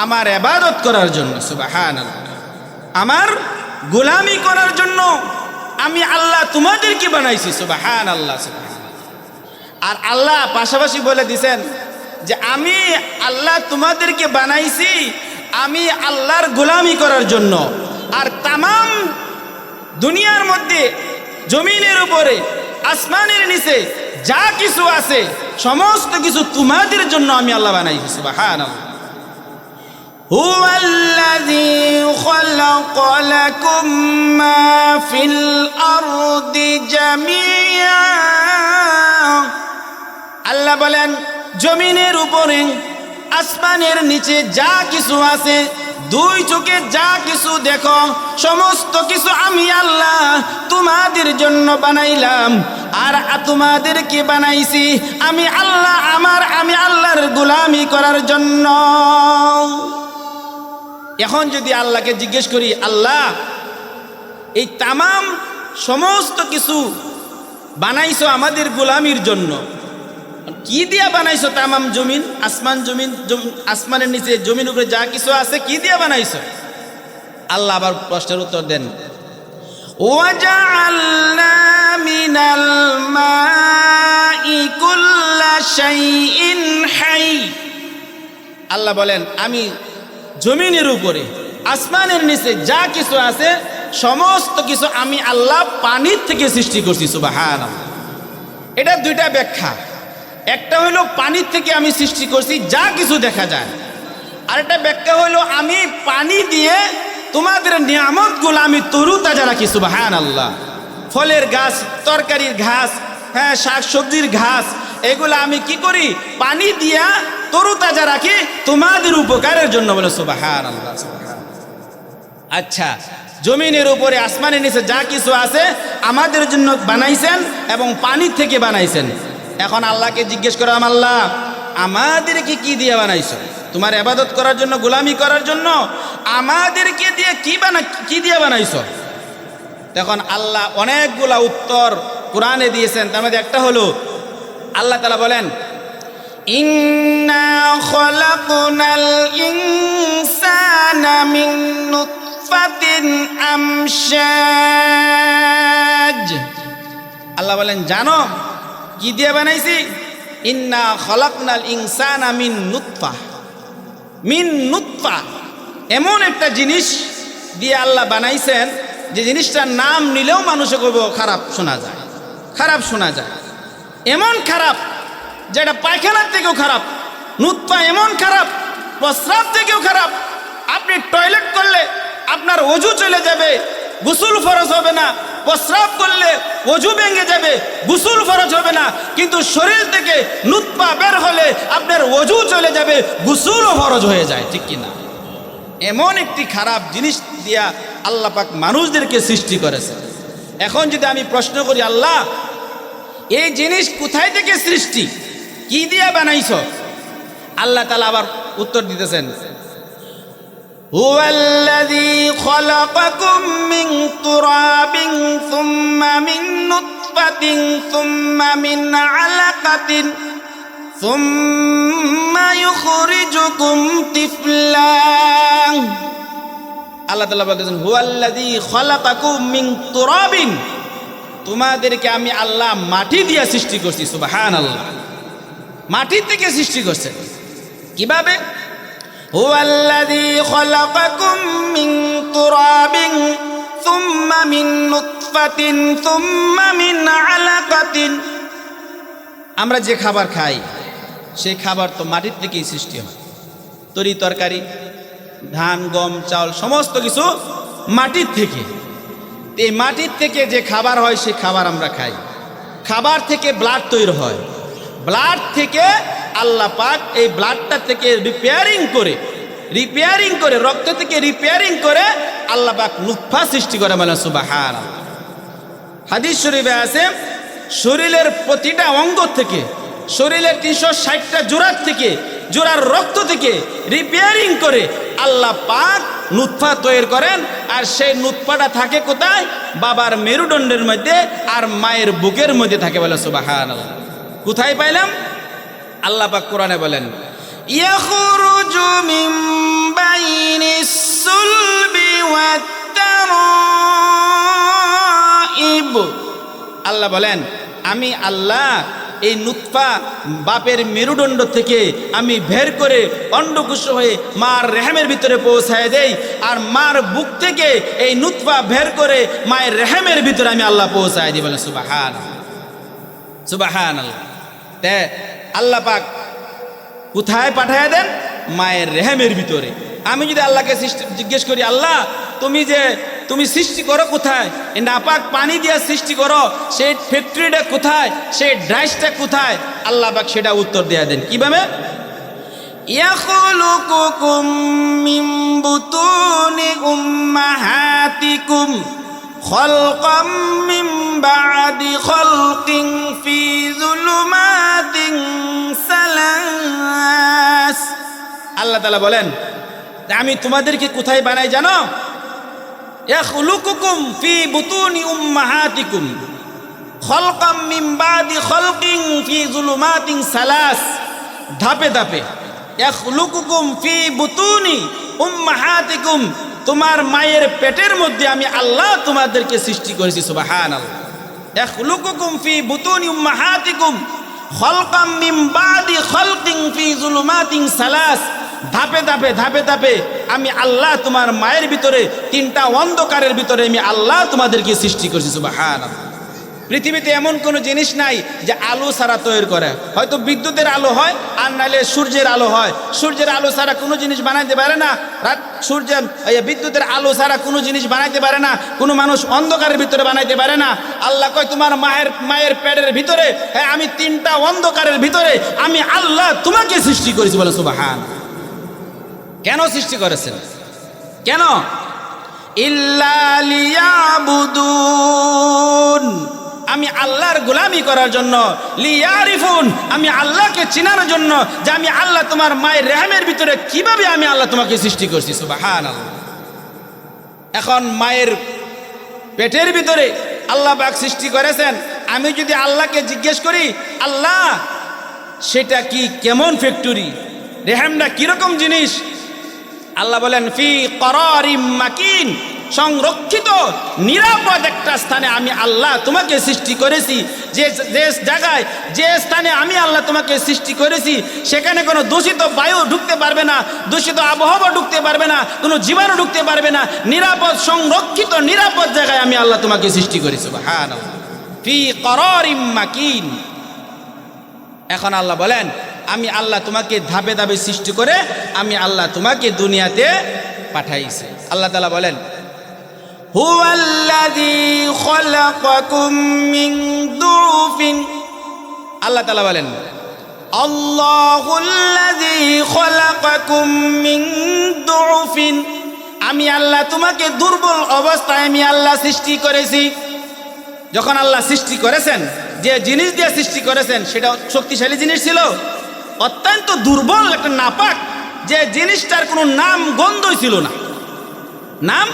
আমার ইবাদত করার জন্য। সুবহানাল্লাহ, আমার গোলামি করার জন্য আমি আল্লাহ তোমাদেরকে বানাইছি। সুবহানাল্লাহ সুবহানাল্লাহ। আর আল্লাহ পাশাপাশি বলে দিছেন যে আমি আল্লাহ তোমাদেরকে বানাইছি আমি আল্লাহর গোলামি করার জন্য। আর তামাম দুনিয়ার মধ্যে, জমিনের উপরে, আসমানের নিচে যা কিছু আছে সমস্ত কিছু তোমাদের জন্য আমি আল্লাহ বানাইছি। সুবহানাল্লাহ। হুয়াল্লাযী খালাকা লাকুম মা ফিল আরদি জামিআ। আল্লাহ বলেন জমিনের উপরে, আসমানের নিচে যা কিছু আছে দুই চোখে যা কিছু দেখো সমস্ত কিছু আমি আল্লাহ তোমাদের জন্য বানাইলাম। আর তোমাদেরকে বানাইছি আমি আল্লাহ আমি আল্লাহর গোলামি করার জন্য। এখন যদি আল্লাহকে জিজ্ঞেস করি, আল্লাহ এই তামাম সমস্ত কিছু বানাইছো আমাদের গোলামির জন্য, কি দিয়া বানাইছো? তামাম জমিন, আসমানের নিচে জমিন উপরে যা কিছু আছে কি দিয়া বানাইছো? আল্লাহ আবার প্রশ্নের উত্তর দেন, ওয়াজআলনা মিনাল মাই কুল্লা শাইইন হাই। আল্লাহ বলেন আমি জমিনের উপরে আসমানের নিচে যা কিছু আছে সমস্ত কিছু আমি আল্লাহ পানির থেকে সৃষ্টি করছি। সুবহানাল্লাহ। এটা দুইটা ব্যাখ্যা। একটা হইল পানির থেকে আমি সৃষ্টি করছি যা কিছু দেখা যায়, আর একটা ব্যাখ্যা হইল আমি পানি দিয়ে তোমাদের নিয়ামতগুলো আমি তরুতাজা রাখি। সুবহানাল্লাহ। ফলের গাছ, তরকারির ঘাস, হ্যাঁ শাক সবজির ঘাস, এগুলো আমি কি করি? পানি দিয়া তরুতাজা রাখি তোমাদের উপকারের জন্য। বলে সুবহানাল্লাহ। আচ্ছা, জমিনের উপরে আসমানের নিচে যা কিছু আছে আমাদের জন্য বানাইছেন এবং পানির থেকে বানাইছেন। এখন আল্লাহকে জিজ্ঞেস করলাম, আল্লাহ আমাদেরকে কি দিয়ে বানাইছো? তোমার ইবাদত করার জন্য, গোলামি করার জন্য আমাদেরকে দিয়ে কি দিয়ে বানাইছো? তখন আল্লাহ অনেকগুলা উত্তর কোরআনে দিয়েছেন। তার মধ্যে একটা হলো আল্লাহ তাআলা বলেন, ইন্না খলাকনাল ইনসানা মিন নুতফাতিন আমশাজ। আল্লাহ বলেন জানো কি দিয়ে বানাইছি? ইন্না খলাকনাল ইনসানা মিন নুতফা। মিন নুতফা এমন একটা জিনিস দিয়ে আল্লাহ বানাইছেন যে জিনিসটার নাম নিলেও মানুষে কইব খারাপ শোনা যায়, খারাপ শোনা যায়। এমন খারাপ যেটা পায়খানার থেকেও খারাপ। নুতফা এমন খারাপ, প্রস্রাব থেকেও খারাপ। আপনি টয়লেট করলে আপনার ওযু চলে যাবে, গোসল ফরজ হবে না। প্রস্রাব করলে ওযু ভেঙে যাবে, গোসল ফরজ হবে না। কিন্তু শরীর থেকে নুতফা বের হলে আপনার ওযু চলে যাবে, গোসলও ফরজ হয়ে যায়। ঠিক কিনা? এমন একটি খারাপ জিনিস দিয়া আল্লাহ পাক মানুষদেরকে সৃষ্টি করেছে। এখন যদি আমি প্রশ্ন করি, আল্লাহ এই জিনিস কোথায় থেকে সৃষ্টি, কি দিয়া বানাইছো? আল্লাহ তাআলা আবার উত্তর দিতেছেন, হুয়াল্লাযী খলাকাকুম মিন তুরাবিন সুম্মা মিন নুতফাতিন সুম্মা মিন আলাকাতিন সুম্মা ইউখরিজুকুম তিফলা। আল্লাহ তাআলা বলতেছেন, হুয়াল্লাযী খলাকাকুম মিন তুরাবিন, তোমাদেরকে আমি আল্লাহ মাটি দিয়ে সৃষ্টি করছি। সুবহানাল্লাহ। মাটি থেকে সৃষ্টি করছে। কিভাবে? হুয়াল্লাযী খলাকাকুম মিন তুরাবিন সুম্মা মিন নুতফাতিন সুম্মা মিন আলাকাতিন। আমরা যে খাবার খাই সেই খাবার তো মাটির থেকেই সৃষ্টি হয়। তরি তরকারি, ধান, গম, চাউল সমস্ত কিছু মাটির থেকে। এই মাটির থেকে যে খাবার হয় সেই খাবার আমরা খাই। খাবার থেকে ব্লাড তৈরি হয়। ব্লাড থেকে আল্লাহ পাক এই ব্লাডটা থেকে রিপেয়ারিং করে রক্ত থেকে রিপেয়ারিং করে আল্লাহ পাক নুতফা সৃষ্টি করে। বলেন সুবহানাল্লাহ। হাদিস শরীফে আছে, শরীরের প্রতিটা অঙ্গ থেকে, শরীরের 360টা জোড়ার থেকে, জোড়ার রক্ত থেকে রিপেয়ারিং করে আল্লাহ পাক নুতফা তৈরি করেন। আর সেই নুতফাটা থাকে কোথায়? বাবার মেরুদণ্ডের মধ্যে আর মায়ের বুকের মধ্যে থাকে। বলে সুবহানাল্লাহ। কোথায় পাইলাম? আল্লাহ পাক কোরআনে বলেন, ইয়াখরুজু মিন বাইনিস সুলবি ওয়াত তারাইব। আল্লাহ বলেন আমি আল্লাহ এই নুতফা বাপের মেরুদণ্ড থেকে আমি বের করে অন্ডকোষ হয়ে মার রেহেমের ভিতরে পৌঁছায় দেই। আর মার বুক থেকে এই নুতফা বের করে মায়ের রেহেমের ভিতরে আমি আল্লাহ পৌঁছায় দিই। বলে সুবহানাল্লাহ। সুবহানাল্লাহ। তে আল্লাহ পাক কোথায় পাঠায় দেন? মায়ের রেহেমের ভিতরে। আমি যদি আল্লাহকে জিজ্ঞেস করি, আল্লাহ তুমি সৃষ্টি করো কোথায়? এই নাপাক পানি দিয়ে সৃষ্টি করো, সেই ফ্যাক্টরিটা কোথায়? সেই ড্রাইসটা কোথায়? আল্লাহ পাক সেটা উত্তর দেয়া দেন। কিভাবে? ইয়াখলুকুকুম মিন বুতুনি উম্মাহাতিকুম খালকাম মিন বা'দি খালকিন ফি যুলুমাতিন সালাস। আল্লাহ তাআলা বলেন আমি তোমাদেরকে কোথায় বানাই জানো? ইয়াখলুকুকুম ফি বুতুনি উম্মাহাতিকুম খালকাম মিন বা'দি খালকিন ফি যুলুমাতিন সালাস। ধাপে ধাপে ইয়াখলুকুকুম ফি বুতুনি উম্মাহাতিকুম, তোমার মায়ের পেটের মধ্যে আমি আল্লাহ তোমাদেরকে সৃষ্টি করেছি। সুবহানাল্লাহ। ইয়াখলুকুকুম ফি বুতুনি উম্মাহাতিকুম খালকাম মিন বা'দি খালকিন ফি যুলুমাতিন সালাস। ধাপে ধাপে ধাপে ধাপে আমি আল্লাহ তোমার মায়ের ভিতরে তিনটা অন্ধকারের ভিতরে আমি আল্লাহ তোমাদেরকে সৃষ্টি করেছি। সুবহানাল্লাহ। পৃথিবীতে এমন কোনো জিনিস নাই যে আলো ছাড়া তৈরি করে। হয়তো বিদ্যুতের আলো হয় আর নাহলে সূর্যের আলো হয়। সূর্যের আলো ছাড়া কোনো জিনিস বানাইতে পারে না। বিদ্যুতের আলো ছাড়া কোনো জিনিস বানাইতে পারে না। কোনো মানুষ অন্ধকারের ভিতরে বানাইতে পারে না। আল্লাহ কয় তোমার মায়ের পেটের ভিতরে আমি তিনটা অন্ধকারের ভিতরে আমি আল্লাহ তোমাকে সৃষ্টি করেছি। বলে সুবহান। কেন সৃষ্টি করেছেন? কেন? ইল্লা লিয়াবুদুন, আমি আল্লাহর গোলামি করার জন্য। লিয়ারিফুন, আমি আল্লাহকে চিনার জন্য যে আমি আল্লাহ তোমার মায়ের রেহেমের ভিতরে কিভাবে আমি আল্লাহ তোমাকে সৃষ্টি করছি। সুবহানাল্লাহ। এখন মায়ের পেটের ভিতরে আল্লাহ পাক সৃষ্টি করেছেন। আমি যদি আল্লাহকে জিজ্ঞেস করি আল্লাহ সেটা কি কেমন ফ্যাক্টরি, রেহেমটা কিরকম জিনিস, আল্লাহ বলেন ফি করারিম মাকিন, সংরক্ষিত নিরাপদ একটা স্থানে আমি আল্লাহ তোমাকে সৃষ্টি করেছি। যে জায়গায় যে স্থানে আমি আল্লাহ তোমাকে সৃষ্টি করেছি সেখানে কোনো দূষিত বায়ু ঢুকতে পারবে না, দূষিত আবহাওয়া ঢুকতে পারবে না, কোনো জীবাণু ঢুকতে পারবে না। নিরাপদ সংরক্ষিত নিরাপদ জায়গায় আমি আল্লাহ তোমাকে সৃষ্টি করেছি। সুবহানাল্লাহ। ফি করারিম মাকিন। এখন আল্লাহ বলেন আমি আল্লাহ তোমাকে ধাপে ধাপে সৃষ্টি করে আমি আল্লাহ তোমাকে দুনিয়াতে পাঠাইছি। আল্লাহ তাআলা বলেন হুয়াল্লাযী খালাকাকুম মিন দুফিন। আল্লাহ তাআলা বলেন আল্লাহুল্লাযী খালাকাকুম মিন দুফিন, আমি আল্লাহ তোমাকে দুর্বল অবস্থায় আমি আল্লাহ সৃষ্টি করেছি। যখন আল্লাহ সৃষ্টি করেছেন, যে জিনিস দিয়ে সৃষ্টি করেছেন সেটা শক্তিশালী জিনিস ছিল, অত্যন্ত দুর্বল একটা নাপাক, যে জিনিসটার কোনো নাম গন্ধই ছিল না, নাম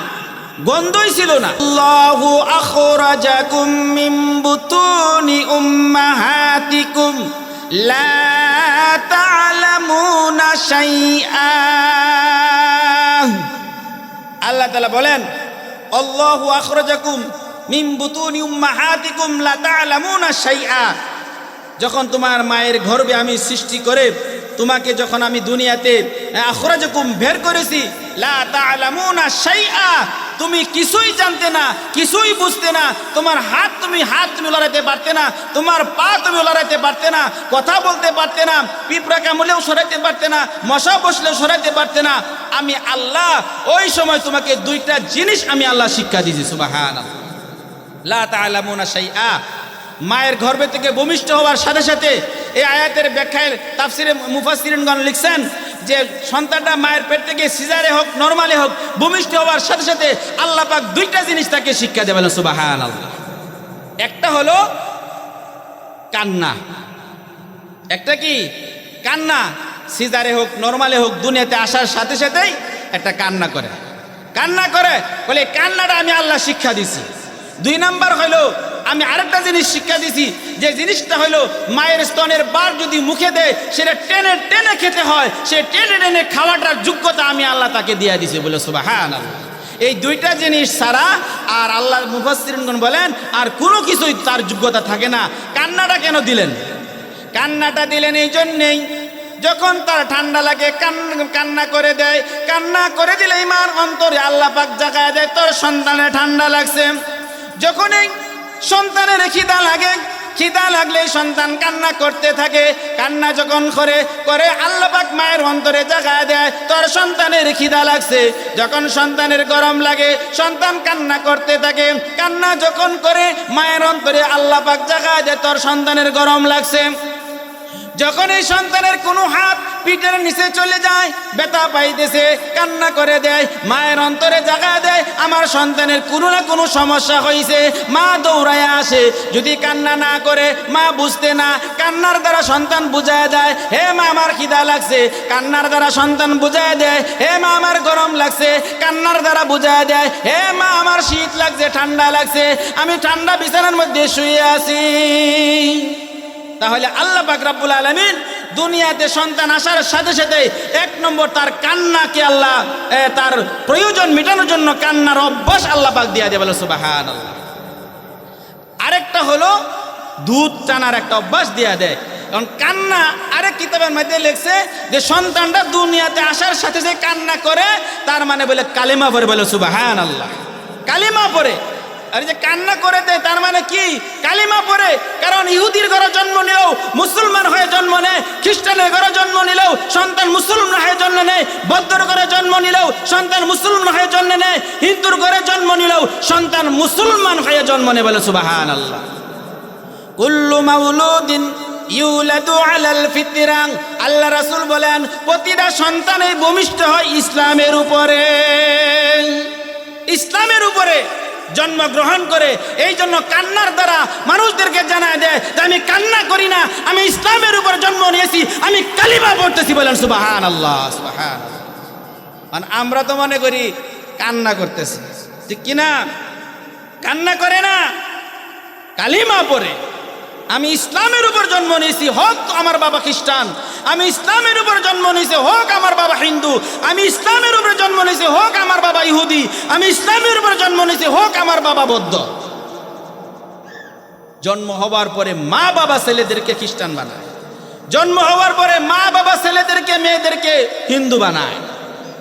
গন্ধই ছিল না। আল্লাহু আখরাজাকুম মিন বুতুনি উম্মাহাতিকুম লা তা'লামুনা শাইআ। আল্লাহ তাআলা বলেন আল্লাহু আখরাজাকুম মিন বুতুনি উম্মাহাতিকুম লা তা'লামুনা শাইআ। যখন তোমার মায়ের গর্ভে আমি সৃষ্টি করে তোমাকে যখন আমি দুনিয়াতে আখরাজাকুম বের করেছি, লা তা'লামুনা শাইআ, তুমি কিছুই জানতে না, কিছুই বুঝতে না। তোমার হাত তুমি লড়াইতে পারতে না, তোমার পা তুমি লড়াইতে পারতে না, কথা বলতে পারতে না, পিঁপড়া কামড়েও সরাইতে পারতে না, মশা বসলেও সরাইতে পারতে না। আমি আল্লাহ ওই সময় তোমাকে দুইটা জিনিস আমি আল্লাহ শিক্ষা দিয়েছি। সুবহানাল্লাহ। লা তা'লামুনা শাইআ, মায়ের গর্ভে থেকে ভূমিষ্ঠ হওয়ার সাথে সাথে এই আয়াতের ব্যাখ্যায় তাফসিরে মুফাসসিরিনগণ লিখছেন যে সন্তানটা মায়ের পেট থেকে সিজারে হোক নরমালি হোক ভূমিষ্ঠ হওয়ার সাথে সাথে আল্লাহ পাক দুইটা জিনিস তাকে শিক্ষা দেবেন। সুবহানাল্লাহ। একটা হলো কান্না, একটা কি কান্না, সিজারে হোক নরমালি হোক দুনিয়াতে আসার সাথে সাথেই একটা কান্না করে বলে কান্নাটা আমি আল্লাহ শিক্ষা দিছি। দুই নাম্বার হইলো আমি আরেকটা জিনিস শিক্ষা দিছি, যে জিনিসটা হইলো মায়ের স্তনের বার যদি মুখে দেয় সেটা টেনে টেনে খেতে হয়, সে টেনে টেনে খাওয়াটার যোগ্যতা আমি আল্লাহ তাকে দিয়ে দিছি। বলে সুবহানাল্লাহ। এই দুইটা জিনিস ছাড়া আর আল্লাহর মুফাসসিরিনগণ বলেন আর কোনো কিছুই তার যোগ্যতা থাকে না। কান্নাটা কেন দিলেন? কান্নাটা দিলেন এই জন্যেই, যখন তার ঠান্ডা লাগে কান্না করে দেয়, কান্না করে দিলে মার অন্তরে আল্লাহ পাক জাগায় দেয় তোর সন্তানের ঠান্ডা লাগছে। যখন এই সন্তানের খিদা লাগলে সন্তান কান্না করতে থাকে, কান্না যখন করে আল্লাহ পাক মায়ের অন্তরে জাগায় দেয় তোর সন্তানের খিদা লাগছে। যখন সন্তানের গরম লাগে সন্তান কান্না করতে থাকে, কান্না যখন করে মায়ের অন্তরে আল্লাহ পাক জাগায় দেয় তোর সন্তানের গরম লাগছে। যখন এই সন্তানের কোনো হাত পিঠের নিচে চলে যায়, ব্যথা পাইতেছে, কান্না করে দেয়, মায়ের অন্তরে জাগা দেয় আমার সন্তানের কোনো না কোনো সমস্যা হয়েছে। মা দৌড়ায় আসে, যদি কান্না না করে মা বুঝতে না, কান্নার দ্বারা সন্তান বুঝায় দেয়, হে মা আমার খিদা লাগছে, কান্নার দ্বারা সন্তান বুঝায় দেয়, হে মা আমার গরম লাগছে, কান্নার দ্বারা বুঝায় দেয়, হে মা আমার শীত লাগছে, ঠান্ডা লাগছে, আমি ঠান্ডা বিছানার মধ্যে শুয়ে আছি। তাহলে আল্লাহ পাক রব্বুল আলামিন দুনিয়াতে সন্তান আসার সাথে সাথে এক নম্বর তার কান্নাকে আল্লাহ তার প্রয়োজন মেটানোর জন্য কান্নার অভ্যাস আল্লাহ পাক দিয়ে দেয়, বলে সুবহানাল্লাহ। আরেকটা হলো দুধ টানার একটা অভ্যাস দিয়ে দেয়, কারণ কান্না আরেক কিতাবের মধ্যে লিখছে যে সন্তানটা দুনিয়াতে আসার সাথে যে কান্না করে তার মানে বলে কালিমা পড়ে, বলে সুবহানাল্লাহ, কালিমা পড়ে। আর যে কান্না করে দেয় তার মানে কি? কালিমা পড়ে। কারণ ইহুদির ঘরে জন্ম নিলেও মুসলমান হয়ে জন্ম নেয়, খ্রিস্টানের ঘরে জন্ম নিলেও সন্তান মুসলমান হয়ে জন্ম নেয়, বৌদ্ধর ঘরে জন্ম নিলেও সন্তান মুসলমান হয়ে জন্ম নেয়, হিন্দুর ঘরে জন্ম নিলেও সন্তান মুসলমান হয়ে জন্ম নেয়, বলে সুবহানাল্লাহ। কুল্লু মাউলুদিন ইউলাদু আলাল ফিতরা, আল্লাহ রাসূল বলেন প্রতিটা সন্তানই ভূমিষ্ঠ হয় ইসলামের উপরে, ইসলামের উপরে জন্মগ্রহণ করে। এই জন্য কান্নার দ্বারা মানুষদেরকে জানায় দেয় যে আমি কান্না করি না, আমি ইসলামের উপর জন্ম নিয়েছি, আমি কালিমা পড়তেছি, বলেন সুবহানাল্লাহ, সুবহানাল্লাহ। মানে আমরা তো মনে করি কান্না করতেছি, ঠিক কিনা? কান্না করে না, কালিমা পড়ে। আমি ইসলামের উপর জন্ম নিয়েছি, হোক আমার বাবা খ্রিস্টান, আমি ইসলামের উপর জন্ম নিয়েছি, হোক আমার বাবা হিন্দু, আমি ইসলামের উপর জন্ম নিয়েছি, হোক আমার বাবা ইহুদি, আমি ইসলামের উপর জন্ম নিয়েছি, হোক আমার বাবা বৌদ্ধ। জন্ম হওয়ার পরে মা বাবা ছেলেদেরকে খ্রিস্টান বানায়, জন্ম হওয়ার পরে মা বাবা ছেলেদেরকে মেয়েদেরকে হিন্দু বানায়।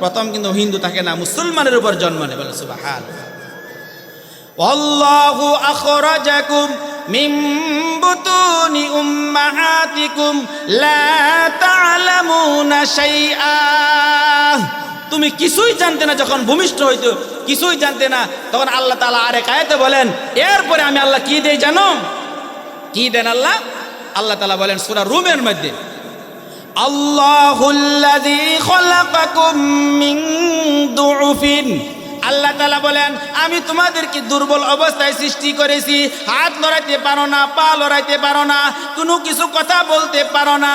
প্রথম কিন্তু হিন্দু থাকে না, মুসলমানের উপর জন্ম নেয়, বলে সুবহানাল্লাহ। আল্লাহু আখরাজাকুম মিন বুতুনি উম্মাহাতিকুম লা তা'লামুনা শাইআ। তুমি কিছুই জানতে না, যখন ভূমিষ্ঠ হইতো কিছুই জানতে না, তখন আল্লাহ তাআলা আরেক আয়াতে বলেন, এরপরে আমি আল্লাহ কি দেই জানো? কি দেন আল্লাহ? আল্লাহ তাআলা বলেন সূরা রুমের মধ্যে, আল্লাহুল্লাযী খালাকাকুম মিন দুউফিন, আল্লাহ তাআলা বলেন আমি তোমাদেরকে দুর্বল অবস্থায় সৃষ্টি করেছি, হাত লড়াইতে পারো না, পা লড়াইতে পারো না, কোনো কিছু কথা বলতে পারো না,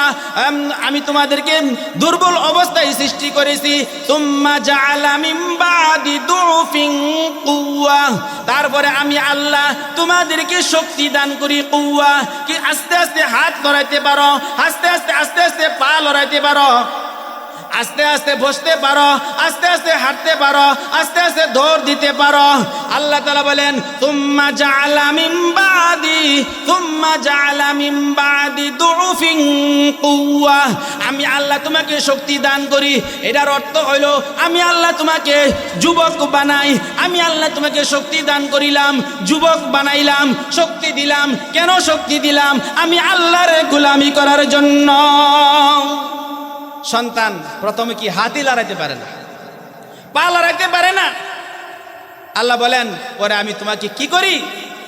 আমি তোমাদেরকে দুর্বল অবস্থায় সৃষ্টি করেছি। সুম্মা জাআলা মিন বাদি দুউফিন কুওয়া, তারপরে আমি আল্লাহ তোমাদেরকে শক্তি দান করি, কুওয়া কি আস্তে আস্তে হাত লড়াইতে পারো, আস্তে আস্তে আস্তে আস্তে পা লড়াইতে পারো, আস্তে আস্তে বসতে পারো, আস্তে আস্তে হাঁটতে পারো, আস্তে আস্তে দৌড় দিতে পারো। আল্লাহ তাআলা বলেন তুম্মা জাআলা মিন বাদি দুউফিন কুওয়া, আমি আল্লাহ তোমাকে শক্তি দান করি। এটার অর্থ হইল আমি আল্লাহ তোমাকে যুবক বানাই, আমি আল্লাহ তোমাকে শক্তি দান করিলাম, যুবক বানাইলাম, শক্তি দিলাম। কেন শক্তি দিলাম? আমি আল্লাহর গোলামি করার জন্য। সন্তান প্রথমে কি হাতই লড়াইতে পারে না, পা লড়াইতে পারে না। আল্লাহ বলেন পরে আমি তোমাকে কি করি?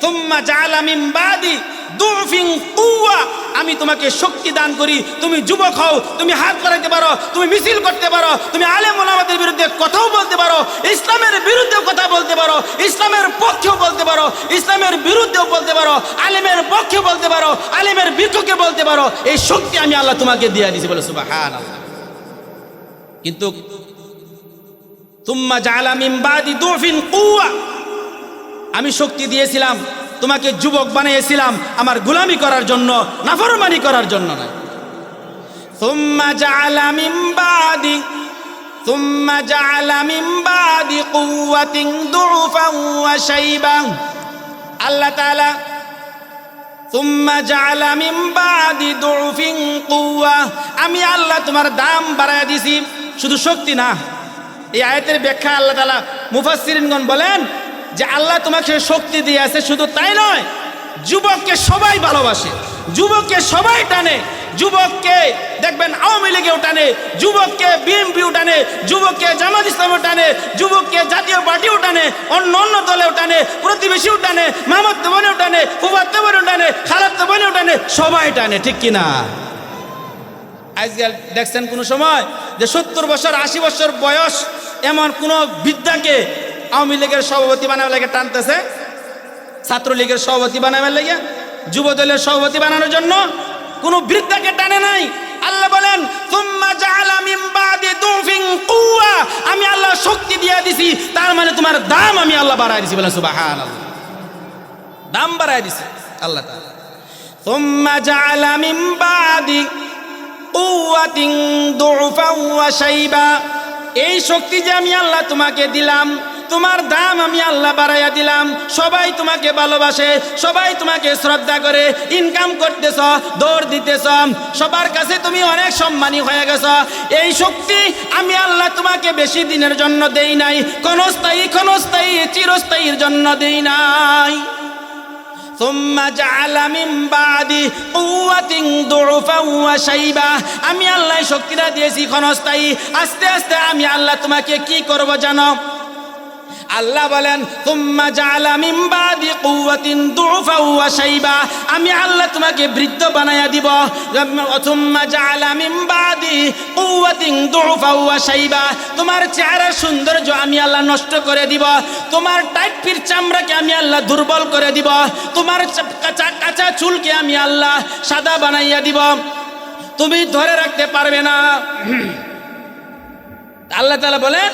তুম্মা জাআলা মিন বাদি দুউফিন কুওয়া, আমি তোমাকে শক্তি দান করি, তুমি যুবক হও, তুমি হাত লড়াইতে পারো, তুমি মিছিল করতে পারো, তুমি আলেম ওলামাদের বিরুদ্ধে কথাও বলতে পারো, ইসলামের বিরুদ্ধেও কথা বলতে পারো, ইসলামের পক্ষেও বলতে পারো, ইসলামের বিরুদ্ধেও বলতে পারো, আলেমের পক্ষে বলতে পারো, আলেমের বিপক্ষে বলতে পারো। এই শক্তি আমি আল্লাহ তোমাকে দিয়ে দিয়েছি, বলে সুবহানাল্লাহ। কিন্তু তুম্মা জাআলা মিন বাদি দুউফিন কুওয়া, আমি শক্তি দিয়েছিলাম, তোমাকে যুবক বানিয়েছিলাম আমার গোলামি করার জন্য, নাফরমানি করার জন্য নয়। তুম্মা জাআলা মিন বাদি কুওয়াতিন দুউফান ওয়া শাইবা, আল্লাহ তাআলা তুম্মা জাআলা মিন বাদি দুউফিন কুওয়া, আমি আল্লাহ তোমার দাম বাড়ায় দিছি। শুধু শক্তি না, এই আয়াতের ব্যাখ্যা আল্লাহ তাআলা মুফাসসিরিনগণ বলেন যে আল্লাহ তোমাকে শক্তি দিয়েছে, শুধু তাই নয়, যুবককে সবাই ভালোবাসে, যুবককে সবাই টানে, যুবককে দেখবেন আওয়ামী লীগেও টানে, যুবককে বিএনপিও টানে, যুবককে জামাত ইসলামও টানে, যুবককে জাতীয় পার্টিও টানে, অন্য অন্য দলেও টানে, প্রতিবেশীও টানে, মামাতো বোনেও টানে, ফুফাতো বোনেও টানে, খালাতো বোনেও টানে, সবাই টানে, ঠিক কিনা? আজকাল দেখছেন কোনো সময় যে 70 বছর 80 বছর বয়স এমন কোন বৃদ্ধাকে আওয়ামী লীগের সভাপতি বানাবার লাগে টানতেছে, ছাত্রলীগের সভাপতি বানাবার লাগে, যুব দলের সভাপতি বানানোর জন্য কোন বৃদ্ধাকে টানে নাই। আল্লাহ বলেন সুম্মা জাআলা মিন বাদি দুফিন কুওয়া, আমি আল্লাহ শক্তি দিয়ে দিছি, তার মানে তোমার দাম আমি আল্লাহ বাড়ায় দিছি। বলেন সুবহানাল্লাহ, দাম বাড়ায় দিছি আল্লাহ তাআলা। সুম্মা জাআলা মিন বাদি কুওয়াতিন দুফা ওয়া শাইবা, এই শক্তি যে আমি আল্লাহ তোমাকে দিলাম, তোমার দাম আমি আল্লাহ বাড়াইয়া দিলাম। সবাই তোমাকে ভালোবাসে, সবাই তোমাকে শ্রদ্ধা করে, ইনকাম করতেছ, দৌড় দিতেছ, সবার কাছে তুমি অনেক সম্মানী হয়ে গেছ। এই শক্তি আমি আল্লাহ তোমাকে বেশি দিনের জন্য দেই নাই, ক্ষণস্থায়ী চিরস্থায়ীর জন্য দেই নাই। সুম্মা জাআলা মিন বাদি কুওয়াতিন দুফা ওয়া শাইবা, আমি আল্লাহ শক্তিটা দিয়েছি ক্ষণস্থায়ী। আস্তে আস্তে আমি আল্লাহ তোমাকে কি করব জানো? আল্লাহ বলেন সুম্মা জাআলা মিন বাদি কুওয়াতিন দুফা ওয়া শাইবা, আমি আল্লাহ তোমাকে বৃদ্ধ বানায়া দিব। সুম্মা জাআলা মিন বাদি কুওয়াতিন দুফা ওয়া শাইবা, তোমার চেহারার সৌন্দর্য আমি আল্লাহ নষ্ট করে দিব, তোমার টাইট ফিট চামড়াকে আমি আল্লাহ দুর্বল করে দিব, তোমার কাঁচা চুলকে আমি আল্লাহ সাদা বানাইয়া দিব, তুমি ধরে রাখতে পারবে না। আল্লাহ তাআলা বলেন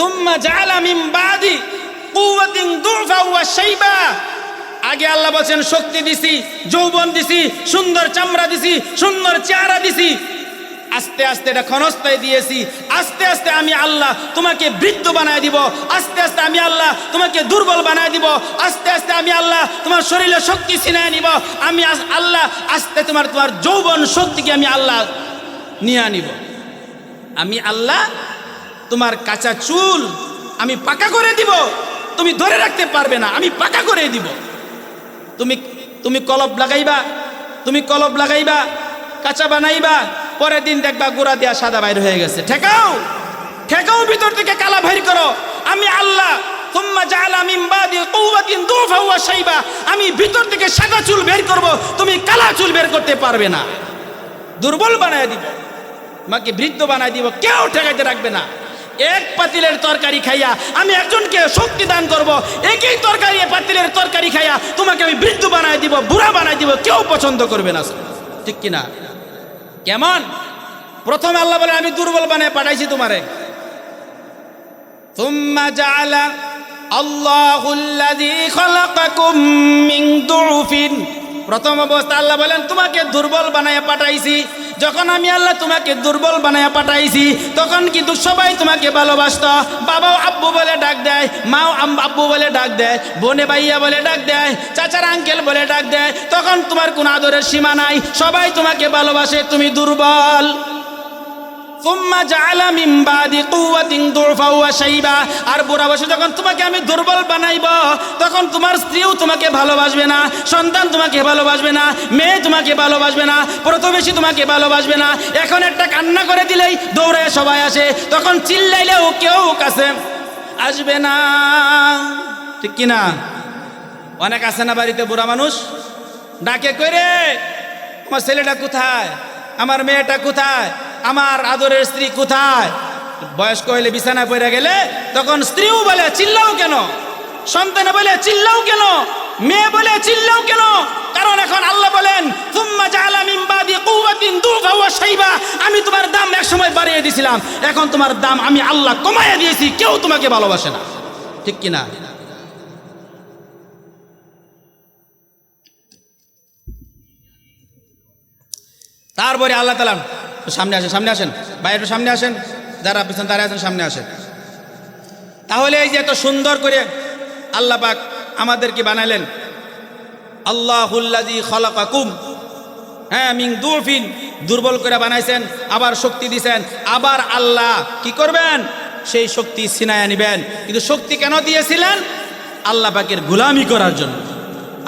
সুম্মা জাআলা মিন বাদি কুওয়াতিন দুফা ওয়া শাইবা, আগে আল্লাহ বলেন শক্তি দিছি, যৌবন দিছি, সুন্দর চামড়া দিছি, সুন্দর চেহারা দিছি, আস্তে আস্তে এটা ক্ষণস্থায়ী দিয়েছি। আস্তে আস্তে আমি আল্লাহ তোমাকে বৃদ্ধ বানায় দিব, আস্তে আস্তে আমি আল্লাহ তোমাকে দুর্বল বানায় দিব, আস্তে আস্তে আমি আল্লাহ তোমার শরীরে শক্তি ছিনায় নিব, আমি আল্লাহ আস্তে তোমার যৌবন শক্তিকে আমি আল্লাহ নিয়ে আনিব। আমি আল্লাহ তোমার কাঁচা চুল আমি পাকা করে দিব, তুমি ধরে রাখতে পারবে না, আমি পাকা করে দিব। তুমি কলব লাগাইবা, কাঁচা বানাইবা, পরের দিন দেখবা গোড়া দিয়া সাদা বাইর হয়ে গেছে। ঠেকাও ভিতর থেকে কালা বাইর করো। আমি আল্লাহ সুম্মা জাআলা মিন বাদি কুওয়াতিন দুফা ওয়া শাইবা, আমি ভিতর থেকে সাদা চুল বের করব, তুমি কালা চুল বের করতে পারবে না। দুর্বল বানায় দিব, মাকে বৃদ্ধ বানায় দিব, কেউ ঠেকাইতে রাখবে না। এক পাতিলের তরকারি খাইয়া আমি একজনকে শক্তি দান করব, একই তরকারি পাতিলের তরকারি খাইয়া তোমাকে আমি বৃদ্ধ বানায় দিব, বুড়া বানায় দিব, কেউ পছন্দ করবে না। ঠিক কিনা? কেমন? প্রথমে আল্লাহ বলে আমি দুর্বল বানায় পাঠাইছি তোমারে। সুম্মা জাআলা আল্লাহুল্লাযী খালাকাকুম মিন দুফিন, প্রথম অবস্থা আল্লাহ বলেন তোমাকে দুর্বল বানায় পাঠাইছি। যখন আমি আল্লাহ তোমাকে দুর্বল বানায় পাঠাইছি তখন কিন্তু সবাই তোমাকে ভালোবাসতো, বাবাও আব্বু বলে ডাক দেয়, মাও আব্বু বলে ডাক দেয়, বোনে ভাইয়া বলে ডাক দেয়, চাচার আঙ্কেল বলে ডাক দেয়, তখন তোমার কোনো আদরের সীমা নাই, সবাই তোমাকে ভালোবাসে, তুমি দুর্বল। সুম্মা জাআলা মিন বাদি কুওয়াতিন দুফা ওয়া শাইবা, আর বুড়া বয়সে যখন তোমাকে আমি দুর্বল বানাইব তখন তোমার স্ত্রীও তোমাকে ভালোবাসবে না, সন্তান তোমাকে ভালোবাসবে না, মেয়ে তোমাকে ভালোবাসবে না, প্রতিবেশী তোমাকে ভালোবাসবে না। এখন একটা কান্না করে দিলেই দৌড়ে সবাই আসে, তখন চিল্লাইলেও কেউ কাছে আসবে না। ঠিক কিনা? অনেক আছে না বাড়িতে বুড়া মানুষ, ডাকে কইরে আমার ছেলেটা কোথায়, আমার মেয়েটা কোথায়, আমার আদরের স্ত্রী কোথায়? বয়স্ক হইলে বিছানায় পড়ে গেলে তখন স্ত্রীও বলে চিল্লাও কেন, সন্তান বলে চিল্লাও কেন, মেয়ে বলে চিল্লাও কেন? কারণ এখন আল্লাহ বলেন সুম্মা জাআলা মিন বাদি কুওয়াতিন দুফা ওয়া শাইবা, আমি তোমার দাম এক সময় বাড়িয়ে দিয়েছিলাম, এখন তোমার দাম আমি আল্লাহ কমাইয়া দিয়েছি, কেউ তোমাকে ভালোবাসে না। ঠিক কিনা? তারপরে আল্লাহ তাআলা সামনে আসেন ভাই, একটু সামনে আসেন, যারা পিছনে দাঁড়িয়ে আছেন সামনে আসেন। তাহলে এই যে এত সুন্দর করে আল্লাহ পাক আমাদেরকে বানালেন, আল্লাহুল্লাযী খালাকাকুম, হ্যাঁ, মিন দুফিন, দুর্বল করে বানাইছেন, আবার শক্তি দিয়েছেন, আবার আল্লাহ কি করবেন? সেই শক্তি ছিনায়া নিবেন। কিন্তু শক্তি কেন দিয়েছিলেন? আল্লাহ পাকের গোলামি করার জন্য।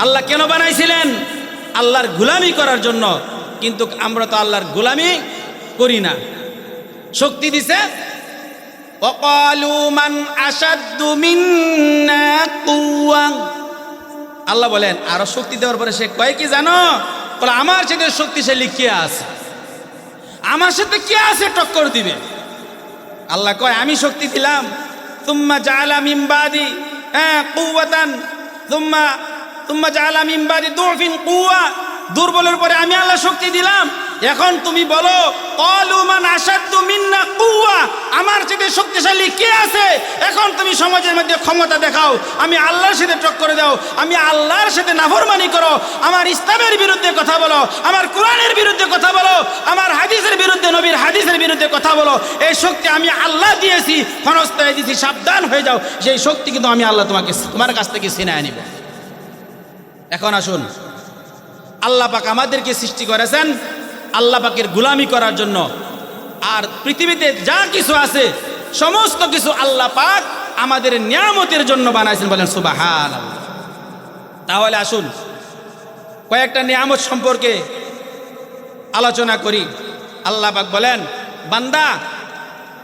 আল্লাহ কেন বানাইছিলেন? আল্লাহর গোলামি করার জন্য। কিন্তু আমরা তো আল্লাহর গোলামি করি না। শক্তি দিছে, ওয়াকালু মান আশাদ্দু মিন্না কুওয়া, আল্লাহ বলেন আরো শক্তি দেওয়ার পরে সে কয় কি জানো? বলে আমার সাথে শক্তিশালী কে আছে? আমার সাথে কে আছে টক্কর দিবে? আল্লাহ কয় আমি শক্তি দিলাম, তুম্মা জাআলা মিন বাদি কুওয়াতান তুম্মা জাআলা মিন বাদি দুফিন কুওয়া, দুর্বলের পরে আমি আল্লাহ শক্তি দিলাম। এখন তুমি বলো ক্বালু মান আশাদ্দু মিন্না কুওয়া, আমার চেয়ে শক্তিশালী কে আছে? এখন তুমি সমাজের মধ্যে ক্ষমতা দেখাও, আমি আল্লাহর সাথে টক্কর দাও, আমি আল্লাহর সাথে নাফরমানি করো, আমার ইসলামের বিরুদ্ধে কথা বলো, আমার কোরআনের বিরুদ্ধে কথা বলো, আমার হাদিসের বিরুদ্ধে, নবীর হাদিসের বিরুদ্ধে কথা বলো। এই শক্তি আমি আল্লাহ দিয়েছি, ক্ষণস্থায়ী দিয়েছি, সাবধান হয়ে যাও। সেই শক্তি কিন্তু আমি আল্লাহ তোমার কাছ থেকে ছিনিয়ে নিব। এখন আসুন, আল্লাহ পাক আমাদেরকে সৃষ্টি করেছেন আল্লাহ পাকের গোলামি করার জন্য, আর পৃথিবীতে যা কিছু আছে সমস্ত কিছু আল্লাহ পাক আমাদের নিয়ামতের জন্য বানাইছেন। বলেন সুবহানাল্লাহ। তাহলে আসুন কয়েকটা নিয়ামত সম্পর্কে আলোচনা করি। আল্লাহ পাক বলেন, বান্দা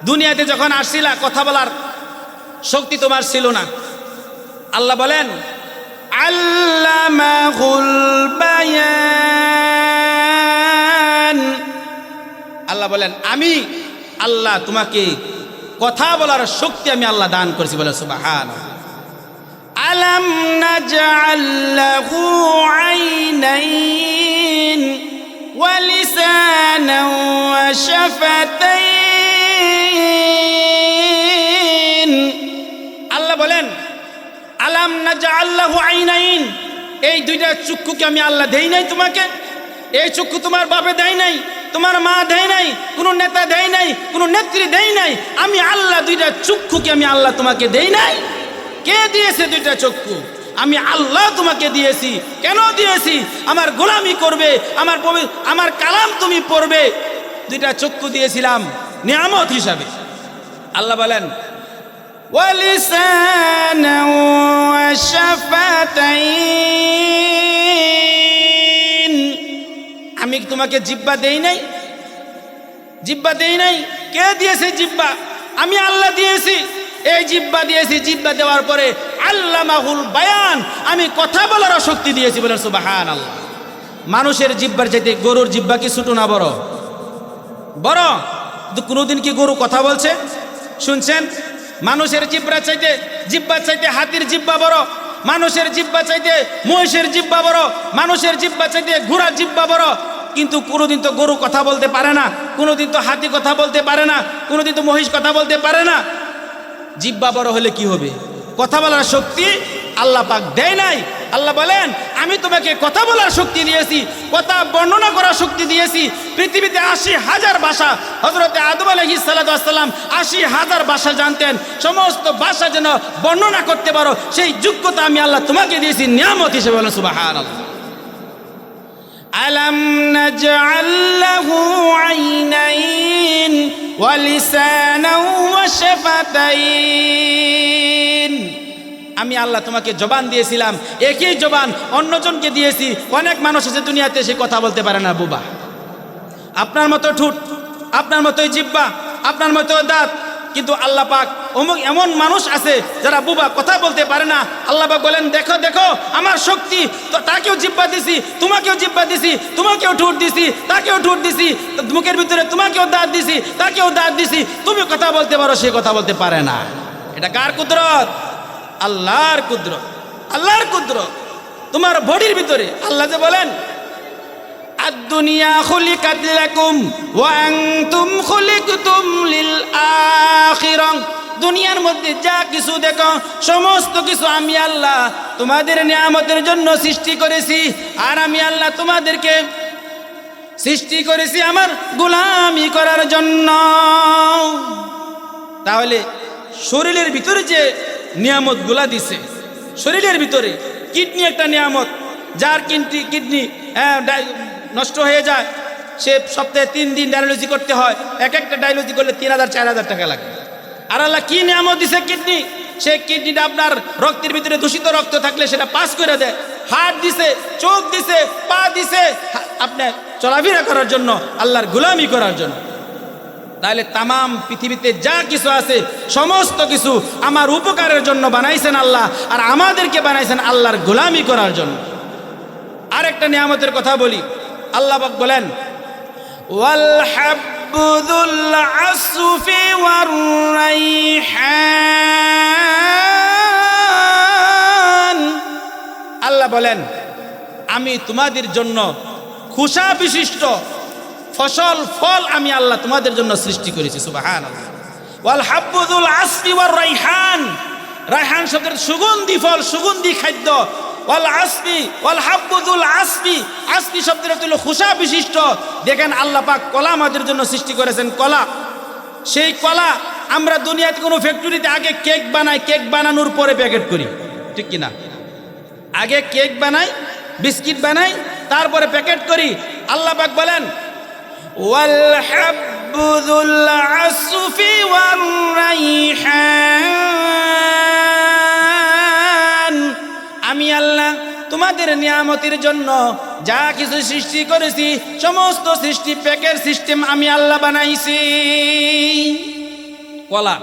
দুনিয়াতে যখন আসছিলা কথা বলার শক্তি তোমার ছিল না। আল্লাহ বলেন আল্লামাহুল বায়ান, আল্লাহ বলেন আমি আল্লাহ তোমাকে কথা বলার শক্তি আমি আল্লাহ দান করেছি। বলে সুবহানাল্লাহ। আলাম নাজআল লাহু আইনাইন ওয়া লিসানান ওয়া শাফাতাইন, আল্লাহ বলেন আলাম নাজআল লাহু আইনাইন, এই দুইটা চক্ষুকে আমি আল্লাহ দেই নাই তোমাকে? এই চক্ষু তোমার বাপে দেয় নাই, তোমার মা দেয় নাই, কোনো নেতা দেয় নাই, কোনো নেত্রী দেয় নাই। আমি আল্লাহ দুইটা চক্ষুকে আমি আল্লাহ তোমাকে দেই নাই? কে দিয়েছে দুইটা চক্ষু? আমি আল্লাহ তোমাকে দিয়েছি। কেন দিয়েছি? আমার গোলামি করবে, আমার কালাম তুমি পড়বে। দুইটা চক্ষু দিয়েছিলাম নিয়ামত হিসাবে। আল্লাহ বলেন ওয়ালিসানান ওয়া শাফাতাইন, আমি তোমাকে জিহ্বা দেই নাই? জিহ্বা দেই নাই? কে দিয়েছে জিহ্বা? আমি আল্লাহ দিয়েছি। এই জিহ্বা দিয়েছি, জিহ্বা দেওয়ার পরে আল্লামাহুল বায়ান, আমি কথা বলার শক্তি দিয়েছি। বলেন সুবহানাল্লাহ। মানুষের জিহ্বার চাইতে গরুর জিহ্বা কি ছোট না বড়? বড়। কিন্তু কোনোদিন কি গরু কথা বলছে শুনছেন? মানুষের জিহ্বার চাইতে হাতির জিহ্বা বড়, মানুষের জিহ্বা চাইতে মহিষের জিহ্বা বড়, মানুষের জিহ্বা চাইতে ঘোড়ার জিহ্বা বড়। কিন্তু কোনোদিন তো গরু কথা বলতে পারে না, কোনোদিন তো হাতি কথা বলতে পারে না, কোনোদিন তো মহিষ কথা বলতে পারে না। জিহ্বা বড় হলে কি হবে? কথা বলার শক্তি আল্লাহ পাক দেয় নাই। আল্লাহ বলেন আমি তোমাকে কথা বলার শক্তি দিয়েছি, কথা বর্ণনা করার শক্তি দিয়েছি। পৃথিবীতে ৮০,০০০ ভাষা, হযরতে আদম আলাইহিস সালাতু ওয়াস সালাম ৮০,০০০ ভাষা জানতেন। সমস্ত ভাষা যেন বর্ণনা করতে পারো সেই যোগ্যতা আমি আল্লাহ তোমাকে দিয়েছি নিয়ামত হিসেবে। বলেন সুবহানাল্লাহ। আলাম নাজআল লাহু আইনাইন ওয়া লিসানান ওয়া শাফাতাইন, আমি আল্লাহ তোমাকে জবান দিয়েছিলাম, একই জবান অন্যজনকে দিয়েছি। অনেক মানুষ আছে দুনিয়াতে সে কথা বলতে পারে না, বোবা। আপনার মতো ঠোঁট, আপনার মতোই জিহ্বা, আপনার মতো দাঁত, কিন্তু আল্লাহ পাক এমন মানুষ আছে যারা বোবা, কথা বলতে পারে না। আল্লাহ পাক বলেন দেখো দেখো আমার শক্তি, তাকেও জিহ্বা দিছি, তোমাকেও জিহ্বা দিছি, তোমাকেও ঠোঁট দিছি, তাকেও ঠোঁট দিছি, মুখের ভিতরে তোমাকেও দাঁত দিছি, তাকেও দাঁত দিছি। তুমি কথা বলতে পারো, সে কথা বলতে পারে না। এটা কার কুদরত? আল্লাহর কুদরত, আল্লাহর কুদরত। তোমার বডির ভিতরে আল্লাহ যে বলেন আদ-দুনিয়া খুলিকাত লাকুম ওয়া আনতুম খুলিকতুম লিল আখিরাহ, দুনিয়ার মধ্যে যা কিছু দেখো সমস্ত কিছু আমি আল্লাহ তোমাদের নিয়ামতের জন্য সৃষ্টি করেছি। আর আমি আল্লাহ তোমাদেরকে সৃষ্টি করেছি আমার গোলামি করার জন্য। তাহলে শরীরের ভিতরে যে নিয়ামতগুলা দিছে, শরীরের ভিতরে কিডনি একটা নিয়ামত, যার কিডনি নষ্ট হয়ে যায় সে সপ্তাহে 3 দিন ডায়ালিসিস করতে হয়। একটা ডায়ালিসিস করলে ৩,০০০-৪,০০০ টাকা লাগে। আর আল্লাহ কি নিয়ামত দিছে? কিডনি। সেই কিডনিটা আপনার রক্তের ভিতরে দূষিত রক্ত থাকলে সেটা পাস করে দেয়। হার্ট দিছে, চোখ দিছে, পা দিছে আপনার চলাফেরা করার জন্য, আল্লাহর গোলামি করার জন্য। তাহলে তামাম পৃথিবীতে যা কিছু আছে সমস্ত কিছু আমার উপকারের জন্য বানাইছেন আল্লাহ, আর আমাদেরকে বানাইছেন আল্লাহর গোলামি করার জন্য। আরেকটা নিয়ামতের কথা বলি। আল্লাহ পাক বলেন ওয়াল হাব হাব্বুযুল আসফি ওয়ার রাইহান। আল্লাহ বলেন আমি তোমাদের জন্য খুশা বিশিষ্ট ফসল ফল আমি আল্লাহ তোমাদের জন্য সৃষ্টি করেছি। সুবহানাল্লাহ। ওয়াল হাব্বুযুল আসফি ওয়ার রাইহান, রাইহান শব্দের সুগন্ধি ফল, সুগন্ধি খাদ্য। ওয়াল আসফি ওয়াল হাব্বুযুল আসফি, আসফি শব্দের অর্থ হলো খুশা বিশিষ্ট। দেখেন আল্লাহ পাক কলা আমাদের জন্য সৃষ্টি করেছেন, কলা। সেই কলা আমরা দুনিয়াতে কোনো ফ্যাক্টরিতে আগে কেক বানাই, কেক বানানোর পরে প্যাকেট করি, ঠিক কিনা? আগে কেক বানাই, বিস্কিট বানাই, তারপরে প্যাকেট করি। আল্লাহ পাক বলেন ওয়াল হাব্বুযুল আসফি ওয়ার রাইহান, আমি আল্লাহ তোমাদের নিয়ামতের জন্য যা কিছু সৃষ্টি করেছি সমস্ত সৃষ্টি প্যাকেট সিস্টেম আমি আল্লাহ বানাইছি। কলা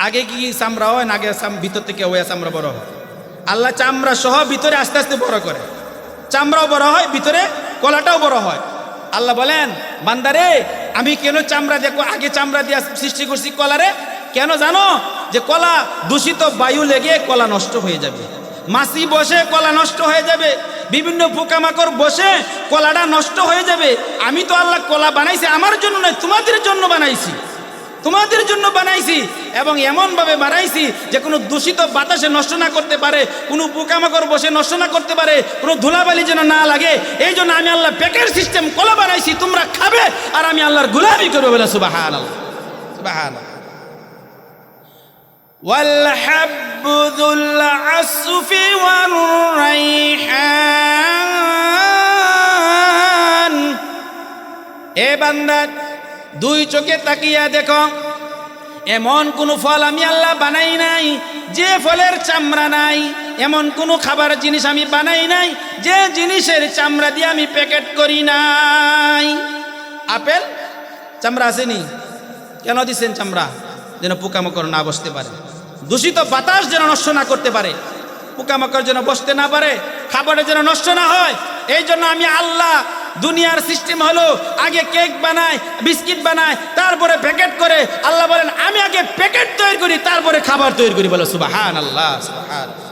আগে কি চামড়া হয় না? আগে ভিতর থেকে ওয়া চামড়া বড় হয়। আল্লাহ চামড়া সহ ভিতরে আস্তে আস্তে বড় করে, চামড়াও বড় হয়, ভিতরে কলাটাও বড় হয়। আল্লাহ বলেন বান্দারে আমি কেন চামড়া দেখো আগে চামড়া দিয়ে সৃষ্টি করছি কলারে? কেন জানো? যে কলা দূষিত বায়ু লেগে কলা নষ্ট হয়ে যাবে, মাছি বসে কলা নষ্ট হয়ে যাবে, বিভিন্ন পোকামাকড় বসে কলাটা নষ্ট হয়ে যাবে। আমি তো আল্লাহ কলা বানাইছি আমার জন্য নয়, তোমাদের জন্য বানাইছি, তোমাদের জন্য বানাইছি। এবং এমনভাবে বানাইছি যে কোনো দূষিত বাতাসে নষ্ট না করতে পারে, কোনো পোকামাকড় বসে নষ্ট না করতে পারে, কোনো ধুলাবালি যেন না লাগে। এই জন্য আমি আল্লাহ প্যাকেট সিস্টেম কলা বানাইছি, তোমরা খাবে আর আমি আল্লাহর গোলামি করবো বলে। সুবহানাল্লাহ, সুবহানাল্লাহ। ওয়াল হাব্বুযুল আসফি ওয়ার রাইহান। এ বান্দা দুই চোখে তাকিয়া দেখো, এমন কোন ফল আমি আল্লাহ বানাই নাই যে ফলের চামড়া নাই, এমন কোন খাবার জিনিস আমি বানাই নাই যে জিনিসের চামড়া দিয়ে আমি প্যাকেট করি নাই। আপেল চামড়া আসেনি, কেন দিচ্ছেন চামড়া? যেন পোকামাকড় না বসতে পারে, দূষিত বাতাস যেন নষ্ট না করতে পারে, পোকামাকড় যেন বসতে না পারে, খাবারের যেন নষ্ট না হয়। এই জন্য আমি আল্লাহ দুনিয়ার সিস্টেম হলো আগে কেক বানায়, বিস্কিট বানায়, তারপরে প্যাকেট করে। আল্লাহ বলেন আমি আগে প্যাকেট তৈরি করি, তারপরে খাবার তৈরি করি। বলো সুবহানাল্লাহ, সুবহানাল্লাহ।